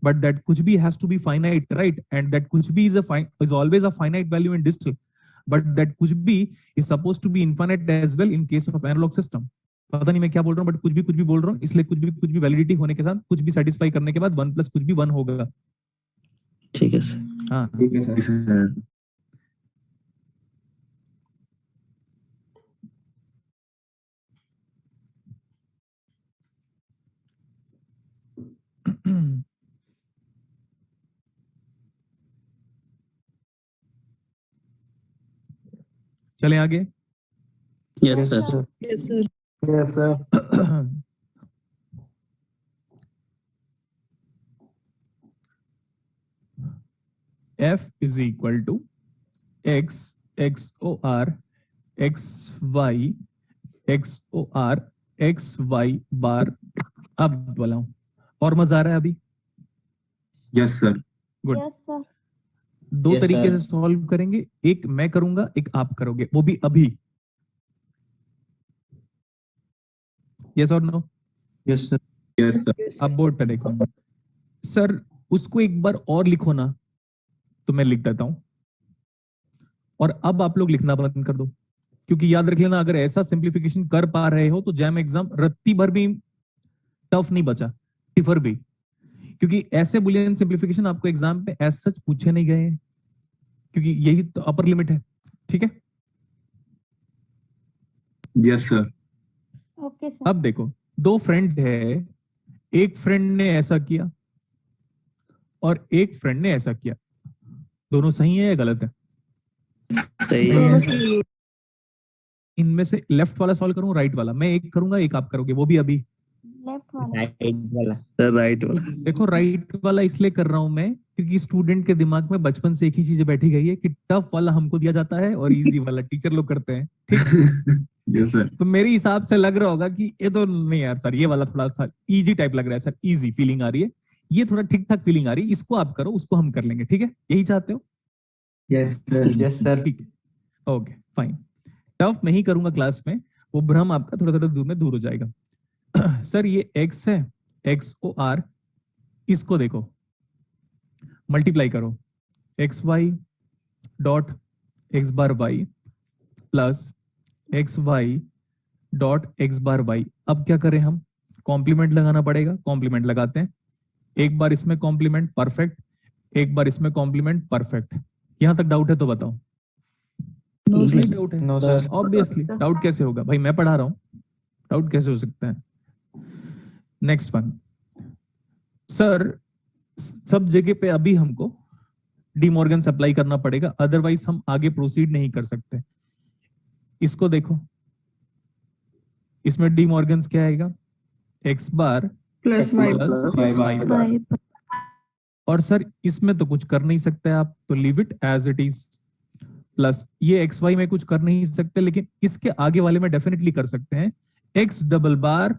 but that कुछ भी has to be finite, right? And that कुछ भी is always a finite value in digital, but that कुछ भी is supposed to be infinite as well in case of analog system. पता नहीं मैं क्या बोल रहा हूँ, बट कुछ भी बोल रहा हूँ, इसलिए कुछ भी वैलिडिटी होने के साथ कुछ भी सेटिस्फाई करने के बाद 1 प्लस कुछ भी 1 होगा। ठीक है सर। हाँ ठीक है सर। चलें आगे। Yes sir. Yes sir. Yes sir. f is equal to x XOR xy XOR xy बार। अब बोला हूं, और मजा आ रहा है अभी? Yes sir. Good. Yes sir. दो Yes, तरीके sir. से सॉल्व करेंगे, एक मैं करूंगा एक आप करोगे, वो भी अभी। यस और no? Yes sir. Yes sir. अब बोर्ड पे देखो। सर उसको एक बार और लिखो ना, तो मैं लिख देता हूं, और अब आप लोग लिखना बंद कर दो, क्योंकि याद रख लेना अगर ऐसा सिंप्लीफिकेशन कर पा रहे हो तो जैम एग्जाम रत्ती भर भी टफ नहीं बचा, टिफर भी, क्योंकि ऐसे बुलियन सिंप्लीफिकेशन आपको एग्जाम पे एज सच पूछे नहीं गए हैं, क्योंकि यही तो अपर लिमिट है। ठीक है? Yes sir. Okay okay sir. अब देखो, दो फ्रेंड है, एक फ्रेंड ने ऐसा किया और एक फ्रेंड ने ऐसा किया, दोनों सही है या गलत है? सही है। इनमें से लेफ्ट वाला सॉल्व करूं राइट वाला? मैं एक करूंगा, एक आप करोगे, वो भी अभी। लेफ्ट वाला। राइट वाला सर, राइट वाला। देखो राइट वाला इसलिए कर रहा हूं मैं क्योंकि स्टूडेंट के दिमाग में बचपन से एक ही चीज बैठी गई है कि टफ वाला हमको दिया जाता है और इजी वाला टीचर लोग करते हैं, ठीक? Yes sir. तो मेरे हिसाब से लग रहा होगा कि ये तो नहीं यार सर, ये वाला थोड़ा सा इजी टाइप लग रहा है सर, इजी फीलिंग आ रही है, ये थोड़ा ठीक ठाक फीलिंग आ रही है, इसको आप करो, उसको हम कर लेंगे, ठीक है? यही चाहते हो? Yes sir. ठीक है, ओके फाइन। टफ मैं ही करूंगा क्लास में, वो भ्रम आपका थोड़ा थोड़ा दूर में दूर हो जाएगा। सर ये x है, XOR, इसको देखो मल्टीप्लाई करो, X Y dot X bar Y plus X Y dot X bar Y. अब क्या करें हम? कॉम्प्लीमेंट लगाना पड़ेगा, कॉम्प्लीमेंट लगाते हैं। एक बार इसमें कॉम्प्लीमेंट परफेक्ट, एक बार इसमें कॉम्प्लीमेंट परफेक्ट। यहां तक डाउट है तो बताओ। नहीं डाउट है? ऑब्वियसली डाउट कैसे होगा भाई, मैं पढ़ा रहा हूं, डाउट कैसे हो सकता है? नेक्स्ट वन सर, सब जगह पे अभी हमको डिमॉर्गन अप्लाई करना पड़ेगा, अदरवाइज हम आगे प्रोसीड नहीं कर सकते। इसको देखो, इसमें डिमॉर्गन क्या आएगा? X bar plus y y. और सर इसमें तो कुछ कर नहीं सकते आप, तो leave it as it is. Plus ये एक्स वाई में कुछ कर नहीं सकते, लेकिन इसके आगे वाले में डेफिनेटली कर सकते हैं, एक्स डबल बार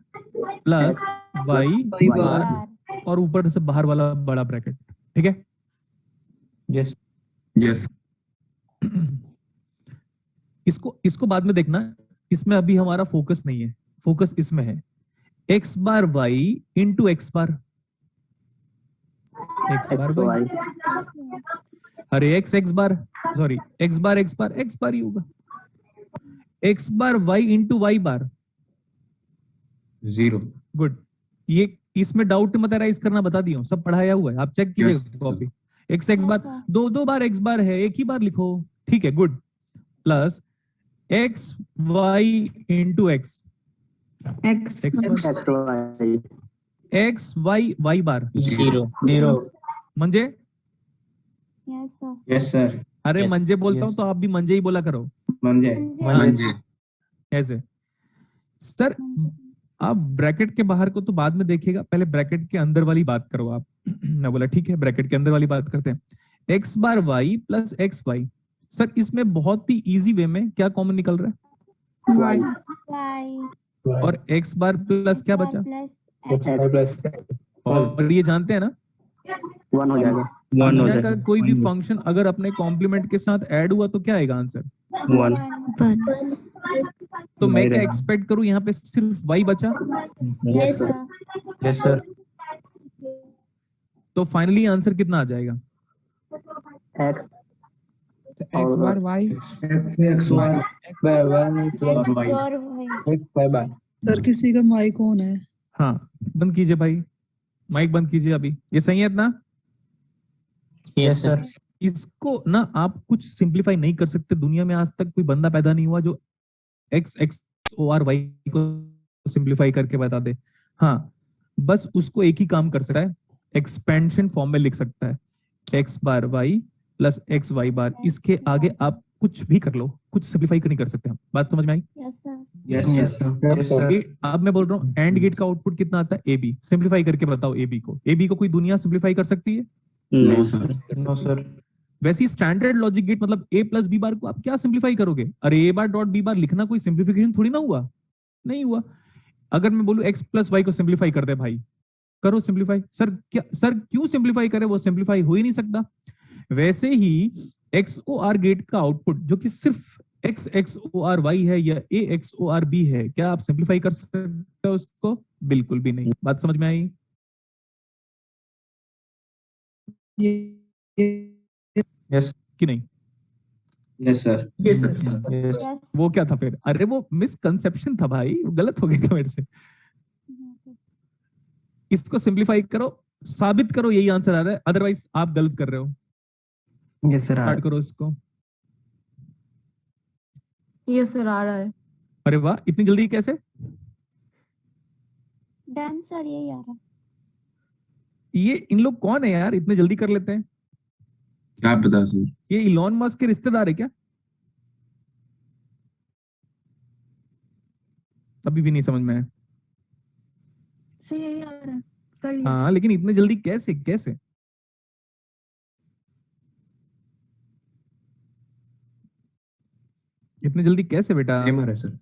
प्लस वाई बार और ऊपर से बाहर वाला बड़ा ब्रैकेट, ठीक है? Yes yes. इसको बाद में देखना, इसमें अभी हमारा फोकस नहीं है, फोकस इसमें है x bar Y into X bar, x bar Y, अरे एक्स बार, सॉरी एक्स बार ही होगा, x bar Y into Y bar, 0। Good. ये इसमें डाउट मत राइज करना, बता दिया हूं, सब पढ़ाया हुआ है, आप चेक कीजिए Yes, कॉपी। एक्स बार, दो बार एक्स बार है, एक ही बार लिखो, ठीक है? Good. Plus X Y into X, X Y Y bar 0 म्हणजे, यस सर। Yes sir. अरे मंजे बोलता हूं तो आप भी मंजे ही बोला करो, मंजे। ऐसे। सर आप ब्रैकेट के बाहर को तो बाद में देखिएगा, पहले ब्रैकेट के अंदर वाली बात करो आप। मैं बोला ठीक है, ब्रैकेट के अंदर वाली बात करते हैं। X bar Y plus X Y, sir इसमें बहुत ही इजी वे में क्या कॉमन निकल रहा है? वाई और एक्स बार प्लस क्या बचा? प्लस और ये जानते हैं ना, 1 हो जाएगा। दुनिया का कोई भी फंक्शन अगर अपने कॉम्प्लीमेंट के साथ ऐड हुआ तो क्या आएगा आंसर? 1। तो मैं क्या एक्सपेक्ट करूं, यहाँ पे सिर्फ y बचा, यस सर। Yes sir. तो फाइनली आंसर कितना आ जाएगा? X bar Y x Y और वाई। सर किसी का माइक ऑन है। हाँ बंद कीजिए भाई, माइक बंद कीजिए अभी, ये सही है इतना? Yes sir. इसको ना आप कुछ सिंप्लीफाई नहीं कर सकते, दुनिया में आज तक कोई बंदा पैदा नहीं हुआ जो x X O R y को सिंप्लीफाई करके बता दे। हाँ बस उसको एक ही काम कर सकता है, एक्सपेंशन फॉर्म में लिख सकता है, x bar Y plus X Y बार। इसके आगे आप कुछ भी कर लो, कुछ सिंप्लीफाई नहीं कर सकते हम। बात समझ में आई? Yes sir. Yes sir. अब मैं बोल रहा हूँ एंड गेट का आउटपुट कितना आता है? A B. सिंप्लीफाई करके बताओ ए बी को। ए बी को कोई दुनिया सिंप्लीफाई कर सकती है? No sir. No sir. वैसी स्टैंडर्ड लॉजिक गेट मतलब ए प्लस बी बार को आप क्या सिंप्लीफाई करोगे? अरे ए बार डॉट बी बार लिखना कोई सिंप्लीफिकेशन थोड़ी ना हुआ, नहीं हुआ। अगर मैं बोलूं एक्स प्लस वाई को सिंप्लीफाई कर दे भाई, करो सिंप्लीफाई। सर क्या, सर क्यों सिंप्लीफाई करे? वो सिंप्लीफाई हो ही नहीं सकता। वैसे ही एक्स ओ आर गेट का आउटपुट जो कि सिर्फ x X O R y है या A X O R B है, क्या आप सिंप्लीफाई कर सकते हो उसको? बिल्कुल भी नहीं। बात समझ में आई? यस कि नहीं? Yes sir. Yes sir. वो क्या था फिर? अरे वो मिसकंसेप्शन था भाई, वो गलत हो गया था मेरे से। इसको सिंप्लीफाई करो, साबित करो यही आंसर आ रहा है, अदरवाइज आप गलत कर रहे हो। Yes sir. स्टार्ट करो इसको। यस सर आ रहा है। अरे वाह, इतनी जल्दी कैसे? डन सर, यही आ रहा है। ये इन लोग कौन है यार, इतने जल्दी कर लेते हैं? क्या पता सर। ये इलॉन मस्क के रिश्तेदार है क्या? अभी भी नहीं समझ में आया। सर यही आ रहा है, कर लिया। हाँ, लेकिन इतने जल्दी कैसे कैसे? इतने जल्दी कैसे बेटा? सेम आ रहा है सर।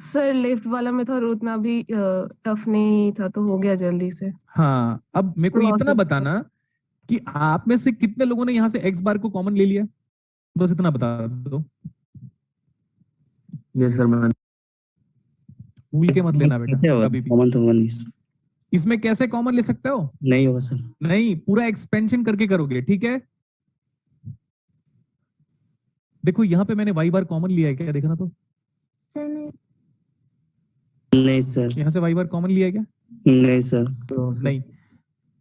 सर लेफ्ट वाला में था और उतना भी टफ नहीं था तो हो गया जल्दी से। हाँ, अब मेरे को इतना बताना कि आप में से कितने लोगों ने यहाँ से एक्स बार को कॉमन ले लिया, बस इतना बता दो। यस सर मैं भूल के मत लेना कैसे बेटा होगा कभी भी। कॉमन तो होगा नहीं सर। इसमें कैसे कॉमन ले सकते हो? नहीं होगा सर। नहीं, पूरा एक्सपेंशन करके करोगे, ठीक है? देखो यहाँ पे मैंने वाई बार कॉमन लिया है क्या, देखना तो। सर नहीं। नहीं सर। यहाँ से वाई बार कॉमन लिया है क्या? नहीं सर। नहीं,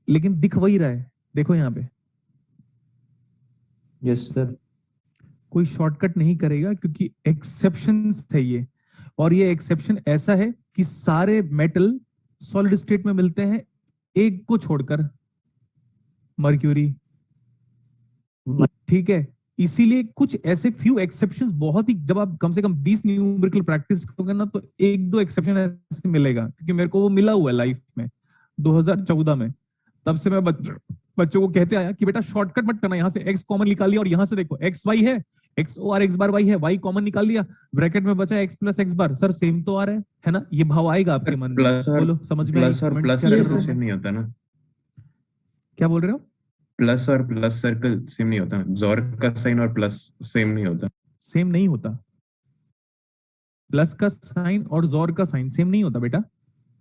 लेकिन दिख वही रहा है, देखो यहाँ पे। Yes sir. कोई शॉर्टकट नहीं करेगा क्योंकि एक्सेप्शन है ये, और ये एक्सेप्शन ऐसा है कि सारे मेटल सॉलिड स्टेट में मिलते हैं एक को छोड़कर, मर्क्यूरी, ठीक है? इसीलिए कुछ ऐसे फ्यू एक्सेप्शंस, बहुत ही, जब आप कम से कम 20 न्यूमेरिकल प्रैक्टिस करोगे ना तो एक दो एक्सेप्शन ऐसे मिलेगा, क्योंकि मेरे को वो मिला हुआ है लाइफ में 2014 में। तब से मैं बच्चों को कहते आया कि बेटा शॉर्टकट मत करना, यहाँ से एक्स कॉमन निकाल लिया और यहाँ से देखो एक्स वाई है, x O R x bar Y है, वाई कॉमन निकाल लिया, ब्रैकेट में बचा एक्स प्लस एक्स बार। सर सेम तो आ रहा है ना? ये भाव आएगा आपके मन में? प्लस और बोलो, समझ में? प्लस और प्लस सर्कल सेम नहीं होता ना। क्या बोल रहे हो? प्लस और प्लस सर्कल सेम नहीं होता, जोर का साइन और प्लस सेम नहीं होता। सेम नहीं होता, प्लस का साइन और जोर का साइन सेम नहीं होता बेटा।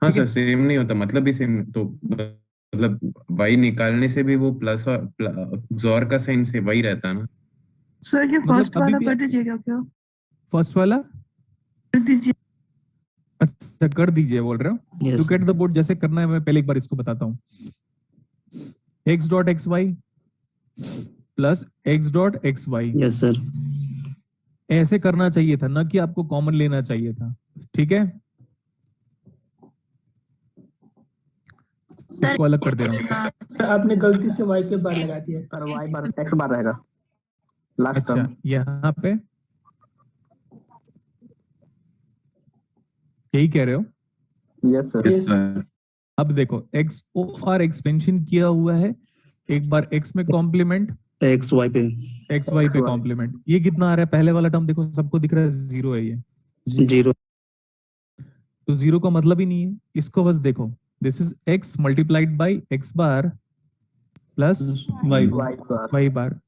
हाँ सर, सेम नहीं होता, मतलब भी सेम। तो मतलब वाई निकालने से भी वो प्लस और जोर का साइन से वही रहता है ना। सर ये मतलब फर्स्ट वाला अभी भी कर दीजिएगा क्या? फर्स्ट वाला कर दीजिए। अच्छा कर दीजिए बोल रहे हो? Yes, look at the board, जैसे करना है मैं पहले एक बार इसको बताता हूँ। X dot x y plus x dot x y, yes sir. ऐसे करना चाहिए था ना, कि आपको कॉमन लेना चाहिए था, ठीक है? इसको अलग कर दे रहा हूँ। आपने गलती से वाई पे बार लगा दिया। सर वाई बार एक्स बार रहेगा लास्ट अच्छा, टर्म। यहाँ पे यही कह रहे हो? Yes sir. Yes. सर अब देखो एक्स ओ आर एक्सपेंशन किया हुआ है, एक बार एक्स में कॉम्प्लीमेंट, एक्स वाई पे। एक्स वाई पे कॉम्प्लीमेंट। ये कितना आ रहा है? पहले वाला टर्म देखो, सबको दिख रहा है जीरो है ये, जीरो। तो जीरो का मतलब ही नहीं है। इसको बस देखो, this is X multiplied by X bar plus Y bar,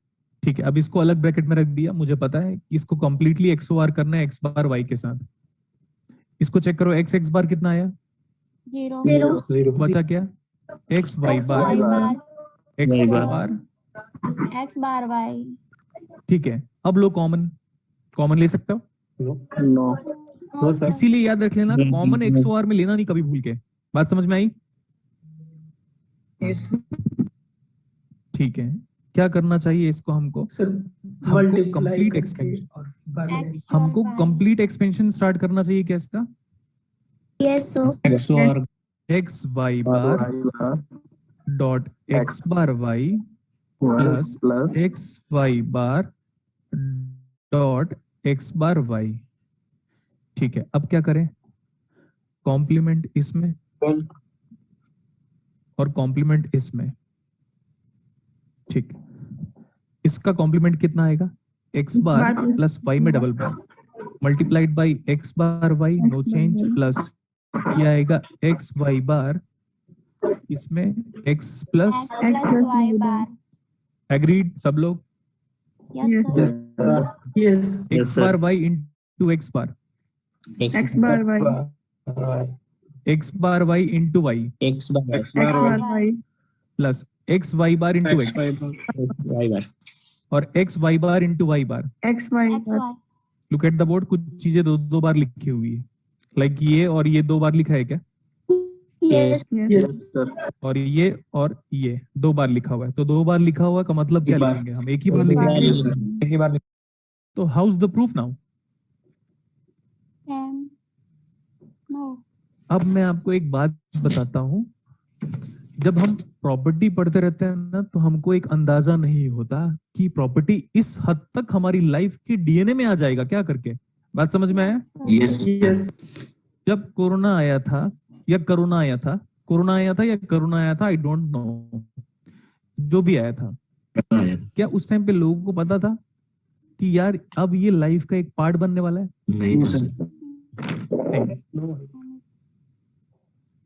ठीक है? अब इसको अलग ब्रैकेट में रख दिया, मुझे पता है कि इसको कंप्लीटली एक्स ओ आर करना है एक्स बार वाई के साथ। इसको चेक करो, एक्स एक्स बार कितना आया? जीरो। बचा क्या? X y x bar, y bar, x Y bar, x bar Y. ठीक है? अब लो कॉमन, कॉमन ले सकते हो? नो। No sir. इसीलिए याद रख लेना, कॉमन एक्स ओ आर में लेना नहीं कभी भूल के। बात समझ में आई? ठीक है, क्या करना चाहिए इसको हमको? सर हमको मल्टीप्लाई कंप्लीट करके एक्सपेंशन, और बार लगाएंगे। एक्स हमको और वाई। कंप्लीट एक्सपेंशन स्टार्ट करना चाहिए क्या इसका? Yes sir. एक्स और X Y bar dot X bar Y plus X Y bar dot X bar Y, ठीक है? अब क्या करें? कॉम्प्लीमेंट इसमें और कॉम्प्लीमेंट इसमें, ठीक? इसका कॉम्प्लीमेंट कितना आएगा? एक्स बार प्लस वाई में double bar multiplied by X bar Y, no change, plus ये आएगा एक्स वाई बार, इसमें X plus X plus Y bar. Agreed सब लोग? Yes sir. Yes. X bar Y into X bar, x bar Y x bar Y into Y x bar x bar Y plus X Y bar into X Y bar और X Y bar into Y bar. X y x bar. Y. Look at the board, कुछ चीजें दो दो बार लिखी हुई है, like ये और ये दो बार लिखा है क्या? यस। यस। और ये दो बार लिखा हुआ है, तो दो बार लिखा हुआ का मतलब क्या लिखेंगे हम? एक ही बार लिखेंगे। तो how is the proof now? No. अब मैं आपको एक बात बताता हूं, जब हम प्रॉपर्टी पढ़ते रहते हैं ना तो हमको एक अंदाजा नहीं होता कि प्रॉपर्टी इस हद तक हमारी लाइफ की डीएनए में आ जाएगा क्या करके। बात समझ में आया? यस जब कोरोना आया था या करोना आया था, कोरोना आया था या करोना आया था, आई डोंट नो, जो भी आया था, क्या उस टाइम पे लोगों को पता था कि यार अब ये लाइफ का एक पार्ट बनने वाला है? नहीं था सर।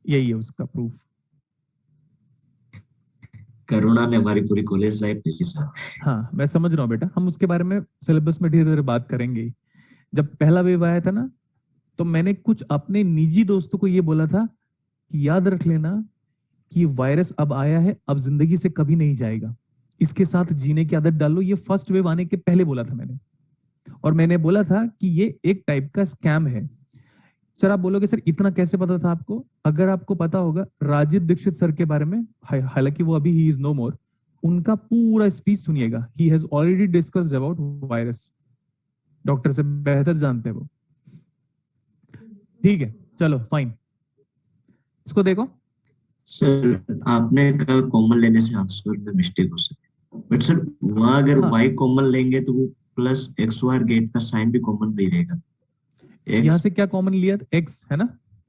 यही है उसका प्रूफ। कोरोना ने हमारी पूरी कॉलेज लाइफ ले ली सर। हाँ मैं समझ रहा हूँ बेटा, हम उसके बारे में सिलेबस में धीरे धीरे बात करेंगे ही। जब पहला वेव आया था ना तो मैंने कुछ अपने निजी दोस्तों को ये बोला था कि याद रख लेना कि वायरस अब आया है, अब जिंदगी से कभी नहीं जाएगा, इसके साथ जीने की आदत डालो। ये फर्स्ट वेव आने के पहले बोला था मैंने, और मैंने बोला था कि ये एक टाइप का स्कैम है। सर आप बोलोगे सर इतना कैसे पता था आपको? अगर आपको पता होगा राजीव दीक्षित सर के बारे में, हालांकि वो अभी ही इज नो मोर, उनका पूरा स्पीच सुनिएगा। He has already discussed about virus, doctor से बेहतर जानते हैं वो। ठीक है चलो फाइन, इसको देखो। सर आपने कहा कॉमन लेने से आंसर में मिस्टेक हो सकती है, बट सर वहां अगर हाँ। y कॉमन लेंगे तो वो प्लस XOR गेट का साइन भी कॉमन नहीं रहेगा। यहाँ से क्या कॉमन लिया था? एक्स है ना?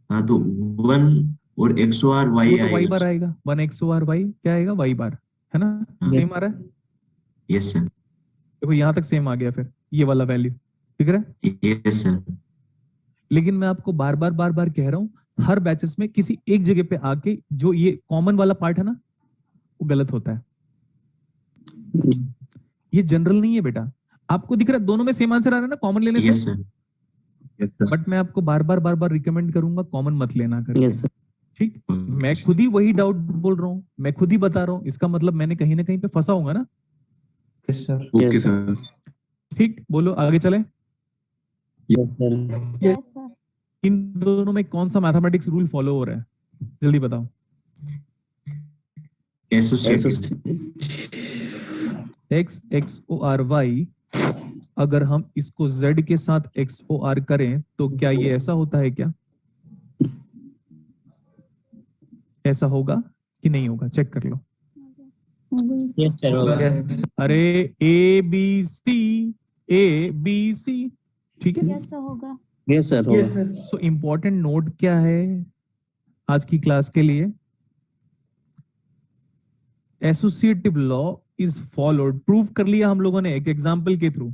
हाँ तो 1 और XOR y वो तो वाई आएगा। बार आएगा, 1 XOR y क्या आएगा? वाई बार, है ना? हाँ। सेम आ रहा है? Yes sir. देखो यहाँ तक सेम आ गया, फिर ये वाला वैल्यू दिख रहा है। Yes sir. लेकिन मैं आपको बार बार कह रहा हूँ, हर बैचेस में किसी एक जगह पे आके जो ये कॉमन वाला पार्ट है ना वो गलत होता है। ये जनरल नहीं है बेटा, आपको दिख रहा है दोनों में सेम आंसर आ रहा है ना कॉमन लेने यस से। सर। बट मैं आपको बार बार रिकमेंड करूंगा कॉमन मत लेना कर। Yes sir. ठीक, मैं खुद ही वही डाउट बोल रहा हूँ, मैं खुद ही बता रहा हूँ, इसका मतलब मैंने कहीं ना कहीं पे फंसा होगा ना। Okay sir. ठीक, बोलो आगे चले। Yes sir. इन दोनों में कौन सा मैथमेटिक्स रूल फॉलो हो रहा है? जल्दी बताओ। एक्स XOR y, अगर हम इसको z के साथ XOR करें तो क्या ये ऐसा होता है क्या? ऐसा होगा कि नहीं होगा? चेक कर लो। Yes sir. अरे ABC ठीक है। यस सर होगा। Yes sir. So important note क्या है आज की क्लास के लिए? Associative law is followed, prove कर लिया हम लोगों ने एक एग्जाम्पल के थ्रू।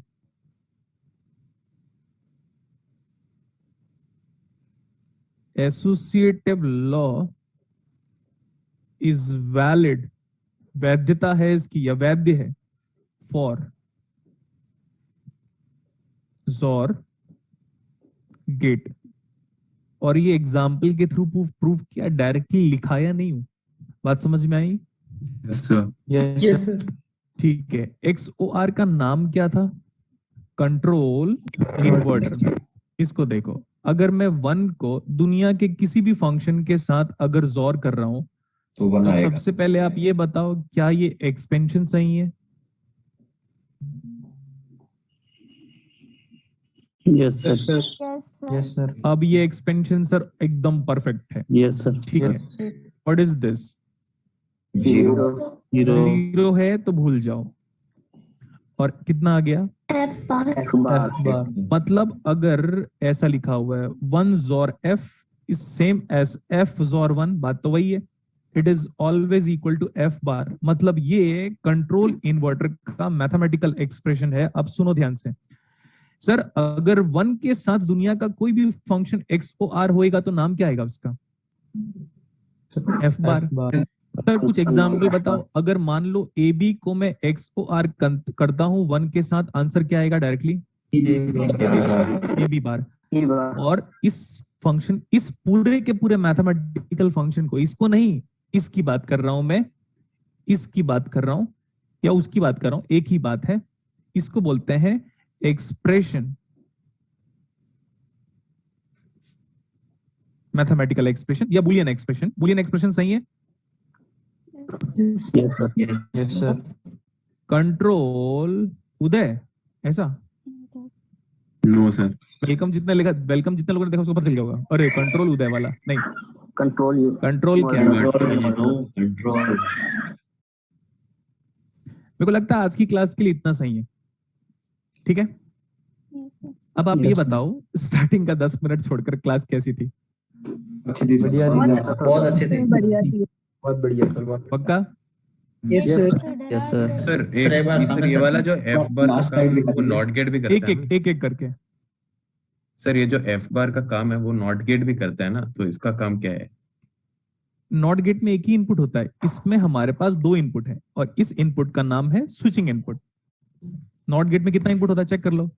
एसोसिएटिव लॉ इज वैलिड, वैधता है इसकी या वैध है, फॉर XOR गेट। और ये एग्जाम्पल के थ्रू प्रूफ किया, डायरेक्टली लिखाया नहीं हूं। बात समझ में आई? Yes sir. Yes sir. ठीक है। XOR का नाम क्या था? Control inverter. इसको देखो, अगर मैं 1 को दुनिया के किसी भी फंक्शन के साथ अगर XOR कर रहा हूं तो सबसे पहले आप ये बताओ क्या ये एक्सपेंशन सही है? Yes sir. Yes sir. अब ये एक्सपेंशन सर एकदम परफेक्ट है। Yes sir. ठीक है। What is this? जीरो। 0 है तो भूल जाओ। और कितना आ गया? मतलब अगर ऐसा लिखा हुआ है 1 XOR f is same as f XOR 1, बात तो वही है। It is always equal to f bar, मतलब ये कंट्रोल इन्वर्टर का मैथमेटिकल एक्सप्रेशन है। अब सुनो ध्यान से सर, अगर 1 के साथ दुनिया का कोई भी फंक्शन XOR होएगा तो नाम क्या आएगा उसका? f बार। सर कुछ एग्जाम्पल बताओ, अगर मान लो AB को मैं XOR करता हूं 1 के साथ, आंसर क्या आएगा डायरेक्टली? AB बार। और इस फंक्शन, इस पूरे के पूरे मैथमेटिकल फंक्शन को, इसको नहीं, इसकी बात कर रहा हूं मैं, इसकी बात कर रहा हूं या उसकी बात कर रहा हूं, एक ही बात है। इसको बोलते हैं एक्सप्रेशन, मैथमेटिकल एक्सप्रेशन या बुलियन एक्सप्रेशन। बुलियन एक्सप्रेशन सही है? Yes sir. कंट्रोल उदय, ऐसा? No sir. वेलकम जितने लोगों ने देखा उसको पता चल गया होगा। अरे कंट्रोल उदय वाला नहीं, कंट्रोल कंट्रोल क्या है? कंट्रोल मेरे को लगता है आज की क्लास के लिए इतना सही है, ठीक है। अब आप ये बताओ स्टार्टिंग का 10 मिनट छोड़कर क्लास कैसी थी? अच्छी थी बढ़िया थी। बहुत अच्छी थी। बढ़िया थी। बहुत बढ़िया सर। पक्का? Yes sir. सर सर, एक एक बार सर सामने ये सर, वाला जो एफ बार का लास्ट काम स्लाइड है दिखा वो दीजिए। नॉट गेट भी करता है ना? एक करके। सर ये जो एफ बार का काम है वो नॉट गेट भी करता है ना, तो इसका काम क्या है? नॉट गेट में एक ही इनपुट होता है, इसमें हमारे पास 2 इनपुट है और इस इनपुट का नाम है स्विचिंग इनपुट। नॉट गेट में कितना इनपुट होता है चेक कर लो।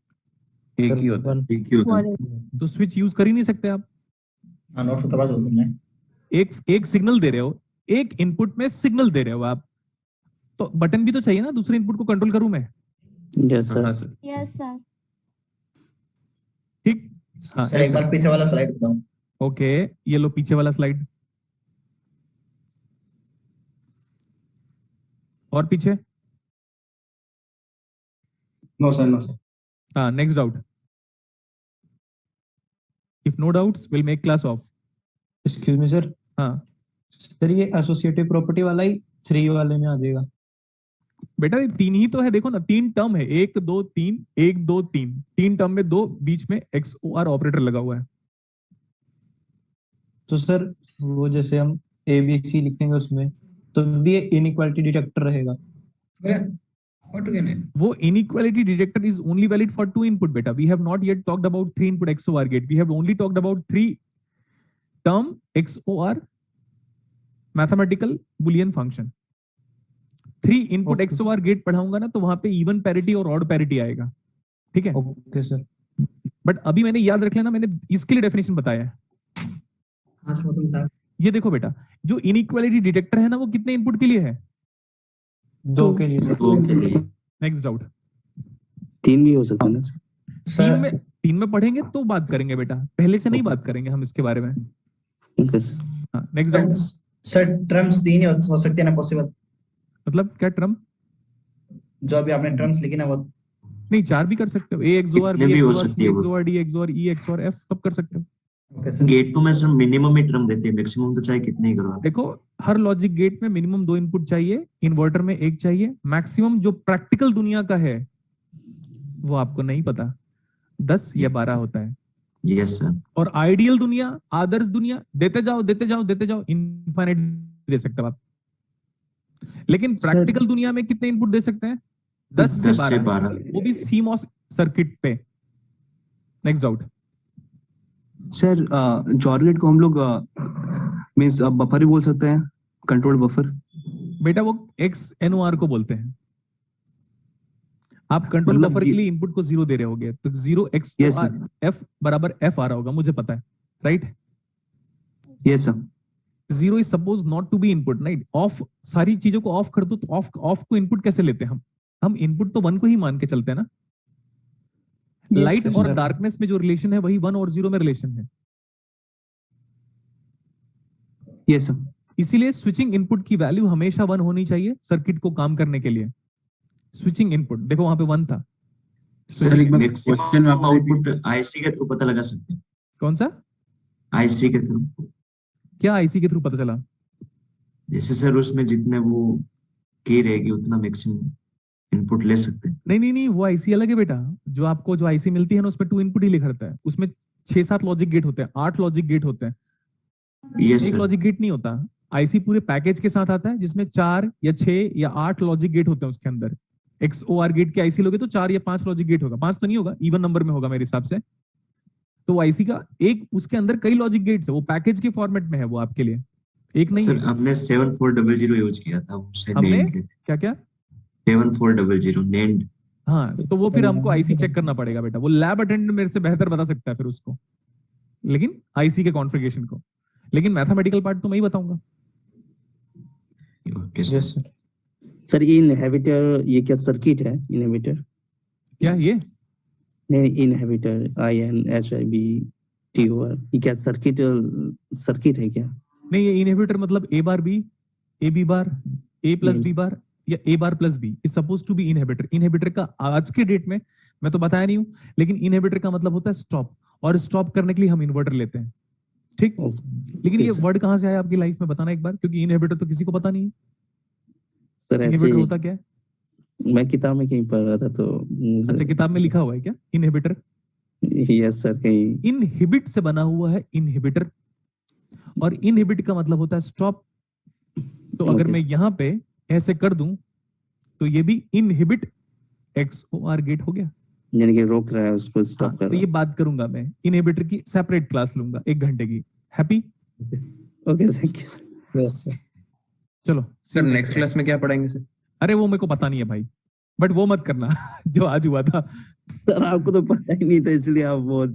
एक ही होता है। एक ही होता है। तो स्विच यूज कर ही नहीं सकते आप। हाँ, नोट होता है तुमने। एक सिग्नल दे रहे हो, एक इनपुट में सिग्नल दे रहे हो आप, तो बटन भी तो चाहिए ना, दूसरे इनपुट को कंट्रोल करूं मैं। यस हाँ सर। सर। Yes sir. ठीक। हाँ, सर एक ऐसे। बार पीछे वाला स्लाइड बताओ। ओके, ये लो पीछे वाला स्लाइड और पीछे। No sir, no sir. हाँ, next doubt. If no doubts will make class off. Excuse me sir. हाँ सर ये एसोसिएटिव प्रॉपर्टी वाला ही 3 वाले में आ जाएगा। बेटा ये 3 ही तो है, देखो ना 3 टर्म है, 1 2 3 1 2 3, 3 टर्म में 2 बीच में XOR ऑपरेटर लगा हुआ है। तो सर वो जैसे हम ABC लिखेंगे उसमें तो भी ये इनइक्वालिटी डिटेक्टर रहेगा। वो inequality detector is only valid for 2 input beta. We have not yet talked about 3 input XOR gate. We have only talked about 3 term XOR mathematical boolean function. 3 input Okay. XOR gate पढ़ाऊंगा ना तो वहां पे even parity और odd parity आएगा, ठीक है। Okay sir. But अभी मैंने याद रख लेना, मैंने इसके लिए डेफिनेशन बताया है। ये देखो बेटा, जो inequality detector है ना वो कितने इनपुट के लिए है? 2 के लिए सर। 2 के लिए। Next doubt. 3 भी हो सकता है ना सर? सर 3 में पढ़ेंगे तो बात करेंगे बेटा, पहले से नहीं बात करेंगे हम इसके बारे में। Okay sir. हाँ, नेक्स्ट डाउट। सर टर्म्स 3 ही हो सकती है ना, पॉसिबल? मतलब क्या टर्म? जो अभी आपने टर्म्स लिखी ना वो। नहीं, 4 भी कर सकते हो। A XOR कितने B भी हो XOR सकती C है वो। XOR D XOR E XOR F सब कर सकते हो। गेट 2 में सर मिनिमम ही टर्म देते हैं, मैक्सिमम तो चाहे कितने ही करवा। देखो हर लॉजिक गेट में मिनिमम 2 इनपुट चाहिए, इन्वर्टर में 1 चाहिए। मैक्सिमम जो प्रैक्टिकल दुनिया का है वो आपको नहीं पता, 10 या 12 होता है। Yes sir. और आइडियल दुनिया, आदर्श दुनिया देते जाओ इनफाइनाइट दे सकते हो आप। लेकिन प्रैक्टिकल दुनिया में कितने इनपुट दे सकते हैं? 10 से 12, वो भी CMOS सर्किट पे। Next doubt. सर जॉर गेट को हम लोग मींस बफर भी बोल सकते हैं, कंट्रोल बफर। बेटा वो XNOR को बोलते हैं। आप कंट्रोल मतलब बफर के ये- लिए इनपुट को 0 दे रहे होगे तो 0 Yes, XOR F बराबर F आ रहा होगा, मुझे पता है, right. Yes sir. 0 is suppose not to be input, right. Of, सारी चीजों को ऑफ कर दो तो ऑफ को इनपुट कैसे लेते हैं हम इनपुट तो 1 को ही मान के चलते हैं ना। लाइट sir, और sir. डार्कनेस में जो रिलेशन है वही 1 और 0 में रिलेशन है। Yes sir. इसीलिए स्विचिंग इनपुट की वैल्यू हमेशा 1 होनी चाहिए सर्किट को काम करने के लिए। स्विचिंग इनपुट देखो वहां पे 1 था। सर एक बार क्वेश्चन मैक्सिमम वापस repeat आउटपुट आईसी के थ्रू पता लगा सकते हैं। कौन सा? आईसी के थ्रू। क्या आईसी के थ्रू पता चला? जैसे सर उसमें जितने वो की रहेगी उतना मैक्सिमम इनपुट ले सकते हैं। नहीं, वो आईसी अलग है बेटा। जो आपको जो आईसी मिलती है ना उसमें 2 इनपुट ही लिखा रहता है। उसमें 6-7 लॉजिक गेट होते हैं, 8 लॉजिक गेट होते हैं। यस एक सर। लॉजिक गेट नहीं होता। आईसी पूरे पैकेज के साथ आता है जिसमें 4 या 6 या 8 लॉजिक गेट होते हैं उसके अंदर। XOR गेट की आईसी लोगे तो 4 या 5 लॉजिक गेट होगा, 5 तो नहीं होगा, इवन नंबर में होगा मेरे हिसाब से। तो आईसी का एक, उसके अंदर कई लॉजिक गेट्स है, वो पैकेज के फॉर्मेट में है, वो आपके लिए एक नहीं सर है। हमने 7400 यूज किया था उससे हमने नेंड। क्या 7400 नेंड। हाँ, तो वो फिर हमको आईसी चेक करना पड़ेगा बेटा। वो लैब अटेंडेंट मेरे से बेहतर बता सकता है फिर उसको, लेकिन आईसी के कॉन्फ़िगरेशन को। लेकिन मैथमेटिकल पार्ट तो मैं ही बताऊंगा। Okay sir. Yes sir. Sir ये इनहिबिटर, ये क्या सर्किट है? इनहिबिटर क्या ये? नहीं, इनहिबिटर INHIBTOR, ये क्या सर्किट है क्या? नहीं, ये इनहिबिटर मतलब A bar B, A B bar, A plus B bar, या a bar plus b is suppose to be inhibitor. Inhibitor का आज के डेट में मैं तो बताया नहीं हूं, लेकिन इनहिबिटर का मतलब होता है स्टॉप, और स्टॉप करने के लिए हम इन्वर्टर लेते हैं, ठीक। लेकिन ये वर्ड कहां से आया आपकी लाइफ में बताना एक बार, क्योंकि इनहिबिटर तो किसी को पता नहीं है। सर ऐसे इनहिबिटर होता क्या है? मैं किताब में कहीं पढ़ रहा था तो अच्छा, किताब में लिखा हुआ है क्या इनहिबिटर? यस सर, कहीं इनहिबिट से बना हुआ है इनहिबिटर, और इनहिबिट का मतलब होता है स्टॉप। तो अगर मैं यहाँ पे ऐसे कर दूं तो ये भी इनहिबिट XOR गेट हो गया, यानी कि रोक रहा है उसको, स्टॉप कर तो रहा ये बात करूंगा मैं, इनहिबिटर की सेपरेट क्लास लूंगा 1 घंटे की। हैप्पी? है। Okay, thank you sir. Yes sir. चलो सर नेक्स्ट क्लास में क्या पढ़ाएंगे सर? अरे वो मेरे को पता नहीं है भाई, बट वो मत करना जो आज हुआ था। सर आपको तो पता ही नहीं था, इसलिए आप वो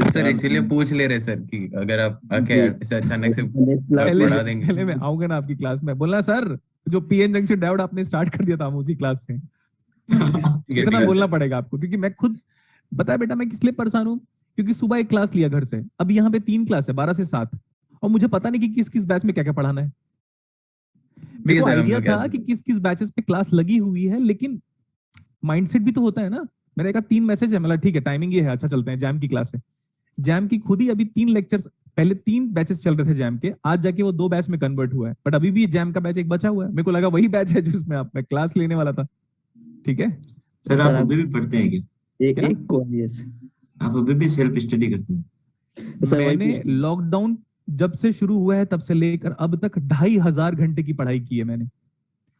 सर इसीलिए पूछ ले रहे सर कि अगर आप आके ऐसे अचानक से पहले पढ़ा देंगे। पहले मैं आऊंगा ना आपकी क्लास में, बोलना सर जो पीएन जंक्शन डायोड आपने स्टार्ट कर दिया था, हम उसी क्लास से। इतना बोलना पड़ेगा आपको, क्योंकि मैं खुद बता बेटा मैं किस लिए परेशान हूँ, क्योंकि सुबह एक क्लास लिया घर से, अब यहाँ पे 3 क्लास है 12 से 7, और मुझे पता नहीं कि किस किस बैच में क्या क्या पढ़ाना है। मेरे को आइडिया था कि किस किस बैचेस पे क्लास लगी हुई है, लेकिन माइंडसेट भी तो होता है ना। मैंने कहा 3 मैसेज है, मतलब ठीक है टाइमिंग ये है, अच्छा चलते हैं। जैम की क्लास है, जैम की खुद ही अभी 3 लेक्चर्स, पहले 3 बैचेस चल रहे थे जैम के, आज जाके वो 2 बैच में कन्वर्ट हुआ है, बट अभी भी जैम का बैच एक बचा हुआ है। मेरे को लगा वही बैच है जिसमें आप मैं क्लास लेने वाला था, ठीक है। सर आप अभी भी पढ़ते हैं क्या? एक को यस, आप अभी भी सेल्फ स्टडी करते हैं? मैंने लॉकडाउन जब से शुरू हुआ है तब से लेकर अब तक 2500 घंटे की पढ़ाई की है मैंने,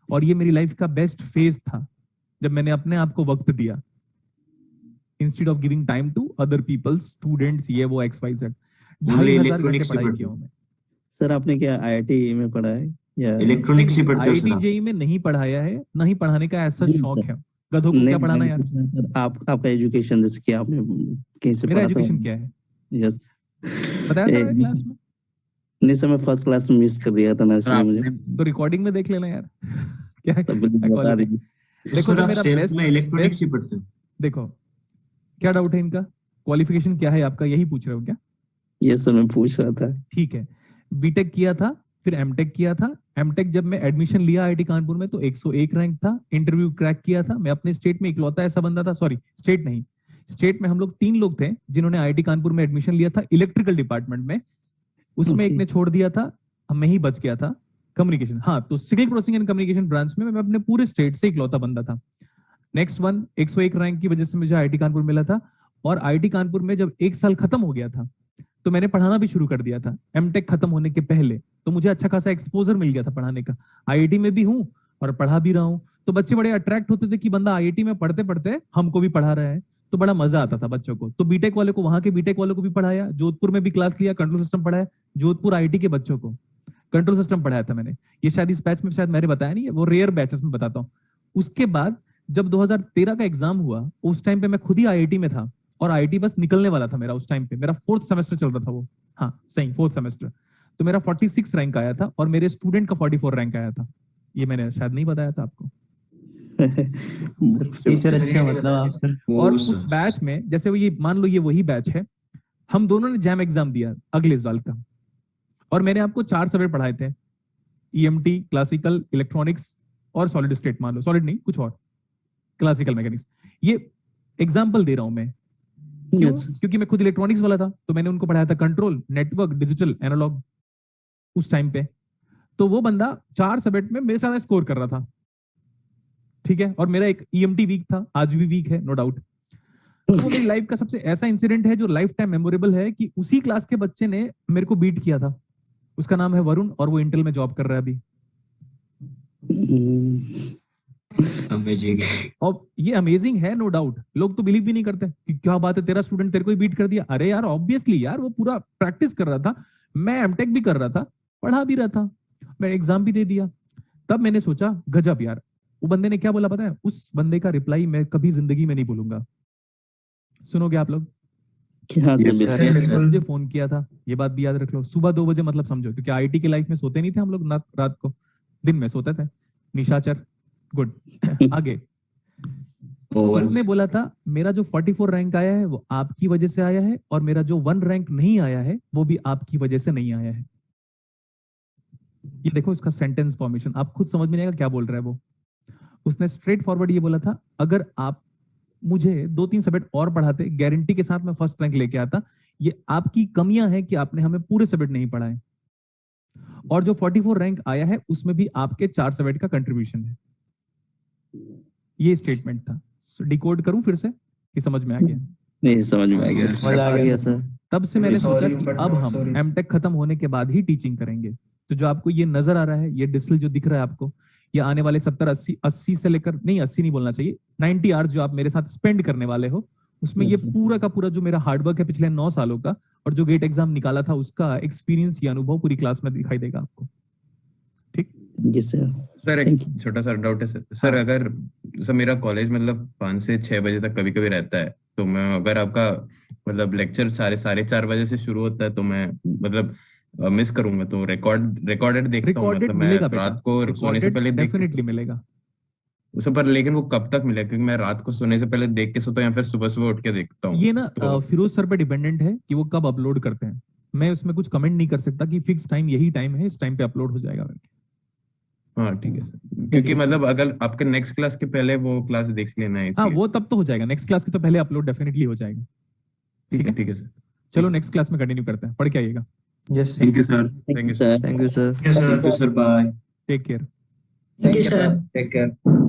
और ये मेरी लाइफ का बेस्ट फेज था जब मैंने अपने आप को वक्त दिया, instead of giving time to other peoples, students, ये वो XYZ। 2500 घंटे पढ़ाई किया हूं मैं। सर आपने क्या IIT में पढ़ा है या इलेक्ट्रॉनिक्स ही पढ़ते हो सर? IIT JEE में नहीं पढ़ाया है, ना ही पढ़ाने का ऐसा शौक है। गधों को क्या पढ़ाना यार। आपका एजुकेशन जैसे कि आपने कहीं से मेरा पढ़ा था? एजुकेशन क्या है यस, बताया था मैंने क्लास में। नहीं सर, मैं फर्स्ट क्लास में मिस कर दिया था ना, इसलिए मुझे तो रिकॉर्डिंग में देख लेना यार क्या है। बता दीजिए। देखो सर जो आप मेरा सेल्फ बेस्ट, में इलेक्ट्रॉनिक्स ही पढ़ते हो? देखो क्या डाउट है इनका, क्वालिफिकेशन क्या है आपका, यही पूछ रहे हो क्या? यस सर, मैं पूछ रहा था। ठीक है, बीटेक किया था, फिर एमटेक किया था। एमटेक जब मैं एडमिशन लिया IIT कानपुर में तो 101 रैंक था, इंटरव्यू क्रैक किया था। मैं अपने स्टेट में इकलौता ऐसा बंदा था, सॉरी स्टेट नहीं, स्टेट में हम लोग 3 लोग थे जिन्होंने IIT कानपुर में एडमिशन लिया था इलेक्ट्रिकल डिपार्टमेंट में। उसमें एक ने छोड़ दिया था, मैं ही बच गया था कम्युनिकेशन। हाँ, तो signal processing and communication branch में मैं अपने पूरे स्टेट से इकलौता बंदा था। नेक्स्ट वन 101 रैंक की वजह से मुझे IIT कानपुर मिला था, और IIT कानपुर में जब 1 साल खत्म हो गया था तो मैंने पढ़ाना भी शुरू कर दिया था एमटेक खत्म होने के पहले, तो मुझे अच्छा खासा एक्सपोजर मिल गया था पढ़ाने का। IIT में भी हूँ और पढ़ा भी रहा हूँ, तो बच्चे बड़े अट्रैक्ट होते थे कि बंदा IIT में पढ़ते पढ़ते हमको भी पढ़ा रहा है, तो बड़ा मजा आता था बच्चों को। तो बीटेक वाले को, वहां के बीटेक वालों को भी पढ़ाया, जोधपुर में भी क्लास लिया, कंट्रोल सिस्टम पढ़ाया, जोधपुर IIT के बच्चों को कंट्रोल सिस्टम पढ़ाया था मैंने। ये शायद इस बैच में शायद मैंने बताया नहीं है, वो रेयर बैचेस में बताता हूँ। उसके बाद जब 2013 का एग्जाम हुआ, उस टाइम पे मैं खुद ही IIT में था, और IIT बस निकलने वाला था मेरा। उस टाइम पे मेरा 4th सेमेस्टर चल रहा था वो, हाँ सही 4th सेमेस्टर। तो मेरा 46 रैंक आया था और मेरे स्टूडेंट का 44 रैंक आया था। ये मैंने शायद नहीं बताया था आपको। टीचर अच्छे मतलब आप सर। और उस बैच में जैसे वो, ये मान लो ये वही बैच है, हम दोनों ने जैम एग्जाम दिया अगले साल का, और मैंने आपको 4 सब्जेक्ट पढ़ाए थे, EMT, क्लासिकल, इलेक्ट्रॉनिक्स और सॉलिड स्टेट। मान लो सॉलिड नहीं, कुछ और, क्लासिकल मैकेनिक्स। ये एग्जाम्पल दे रहा हूं मैं, क्यों? क्योंकि मैं खुद इलेक्ट्रॉनिक्स वाला था, तो मैंने उनको पढ़ाया था कंट्रोल, नेटवर्क, डिजिटल, एनालॉग उस टाइम पे। तो वो बंदा 4 सब्जेक्ट में मेरे साथ स्कोर कर रहा था, ठीक है। और मेरा एक EMT वीक था, आज भी वीक है नो डाउट। तो वो मेरी लाइफ का सबसे ऐसा इंसिडेंट है जो लाइफ टाइम मेमोरेबल है, कि उसी क्लास के बच्चे ने मेरे को बीट किया था। उसका नाम है वरुण, और वो इंटेल में जॉब कर रहा है अभी। और ये अमेजिंग है नो डाउट। लोग तो बिलीव भी नहीं करते कि क्या बात है, तेरा स्टूडेंट तेरे को ही बीट कर दिया। अरे यार ऑब्वियसली यार, वो पूरा प्रैक्टिस कर रहा था, मैं एमटेक भी कर रहा था, पढ़ा भी रहा था, मैं एग्जाम भी दे दिया। तब मैंने सोचा गजब यार। वो बंदे ने क्या बोला पता है? उस बंदे का रिप्लाई मैं कभी जिंदगी में नहीं भूलूंगा। सुनोगे आप लोग? मुझे फोन किया था, ये बात भी याद रख लो, सुबह 2 बजे, मतलब समझो, क्योंकि IIT की लाइफ में सोते नहीं थे हम लोग, रात को, दिन में सोते थे। निशाचर गुड आगे। उसने बोला था मेरा जो 44 रैंक आया है वो आपकी वजह से आया है, और मेरा जो 1 रैंक नहीं आया है वो भी आपकी वजह से नहीं आया है। ये देखो इसका सेंटेंस फॉर्मेशन, आप खुद समझ में नहीं आएगा क्या बोल रहा है वो। उसने स्ट्रेट फॉरवर्ड ये बोला था, अगर आप मुझे 2-3 सब्जेक्ट और पढ़ाते, गारंटी के साथ मैं फर्स्ट रैंक लेके आता। ये आपकी कमियां हैं कि आपने हमें पूरे सब्जेक्ट नहीं पढ़ाए, और जो 44 रैंक आया है उसमें भी आपके 4 सब्जेक्ट का कंट्रीब्यूशन है। ये स्टेटमेंट था। डिकोड करूं फिर से कि समझ में आ गया? नहीं समझ में आ गया। समझ आ गया सर। तब से मैंने सोचा Sorry, कि but अब not हम sorry. एमटेक खत्म होने के बाद ही टीचिंग करेंगे। तो जो आपको ये नजर आ रहा है, ये डिजिटल जो दिख रहा है आपको, ये आने वाले 70-80 से लेकर, नहीं 80 नहीं बोलना चाहिए, 90 आवर्स जो आप मेरे साथ स्पेंड करने वाले हो, उसमें ये पूरा का पूरा जो मेरा हार्डवर्क है पिछले 9 सालों का, और जो गेट एग्जाम निकाला था उसका एक्सपीरियंस या अनुभव पूरी क्लास में दिखाई देगा आपको। ठीक? जी सर। सर एक Thank you. छोटा सा डाउट है सर, अगर सर मेरा कॉलेज मतलब 5 से 6 बजे तक कभी कभी रहता है, तो मैं अगर आपका मतलब लेक्चर 4:30 बजे से शुरू होता है तो मैं मतलब मिस करूंगा, तो रिकॉर्डेड देखता हूँ, रिकॉर्डेड मतलब मैं मिलेगा रात को सोने से पहले देख डेफिनेटली मिलेगा। उस पर, लेकिन वो कब तक मिलेगा? क्योंकि मैं रात को सोने से पहले देख के सोता हूँ या फिर सुबह सुबह उठ के देखता हूँ। ये ना तो फिरोज सर पे डिपेंडेंट है कि वो कब अपलोड करते हैं। मैं उसमें कुछ कमेंट नहीं कर सकता कि फिक्स टाइम यही टाइम है, इस टाइम पे अपलोड हो जाएगा। हाँ ठीक है सर, क्योंकि मतलब अगर आपके नेक्स्ट क्लास के पहले वो क्लास देख लेना है हाँ, इसलिए। वो तब तो हो जाएगा, नेक्स्ट क्लास के तो पहले अपलोड डेफिनेटली हो जाएगा। ठीक है सर। चलो नेक्स्ट क्लास में कंटिन्यू करते हैं, पढ़ के आइएगा। Yes thank you sir. Thank you sir. Thank you sir. Thank you sir, bye. Take care. Thank you, sir. Take care.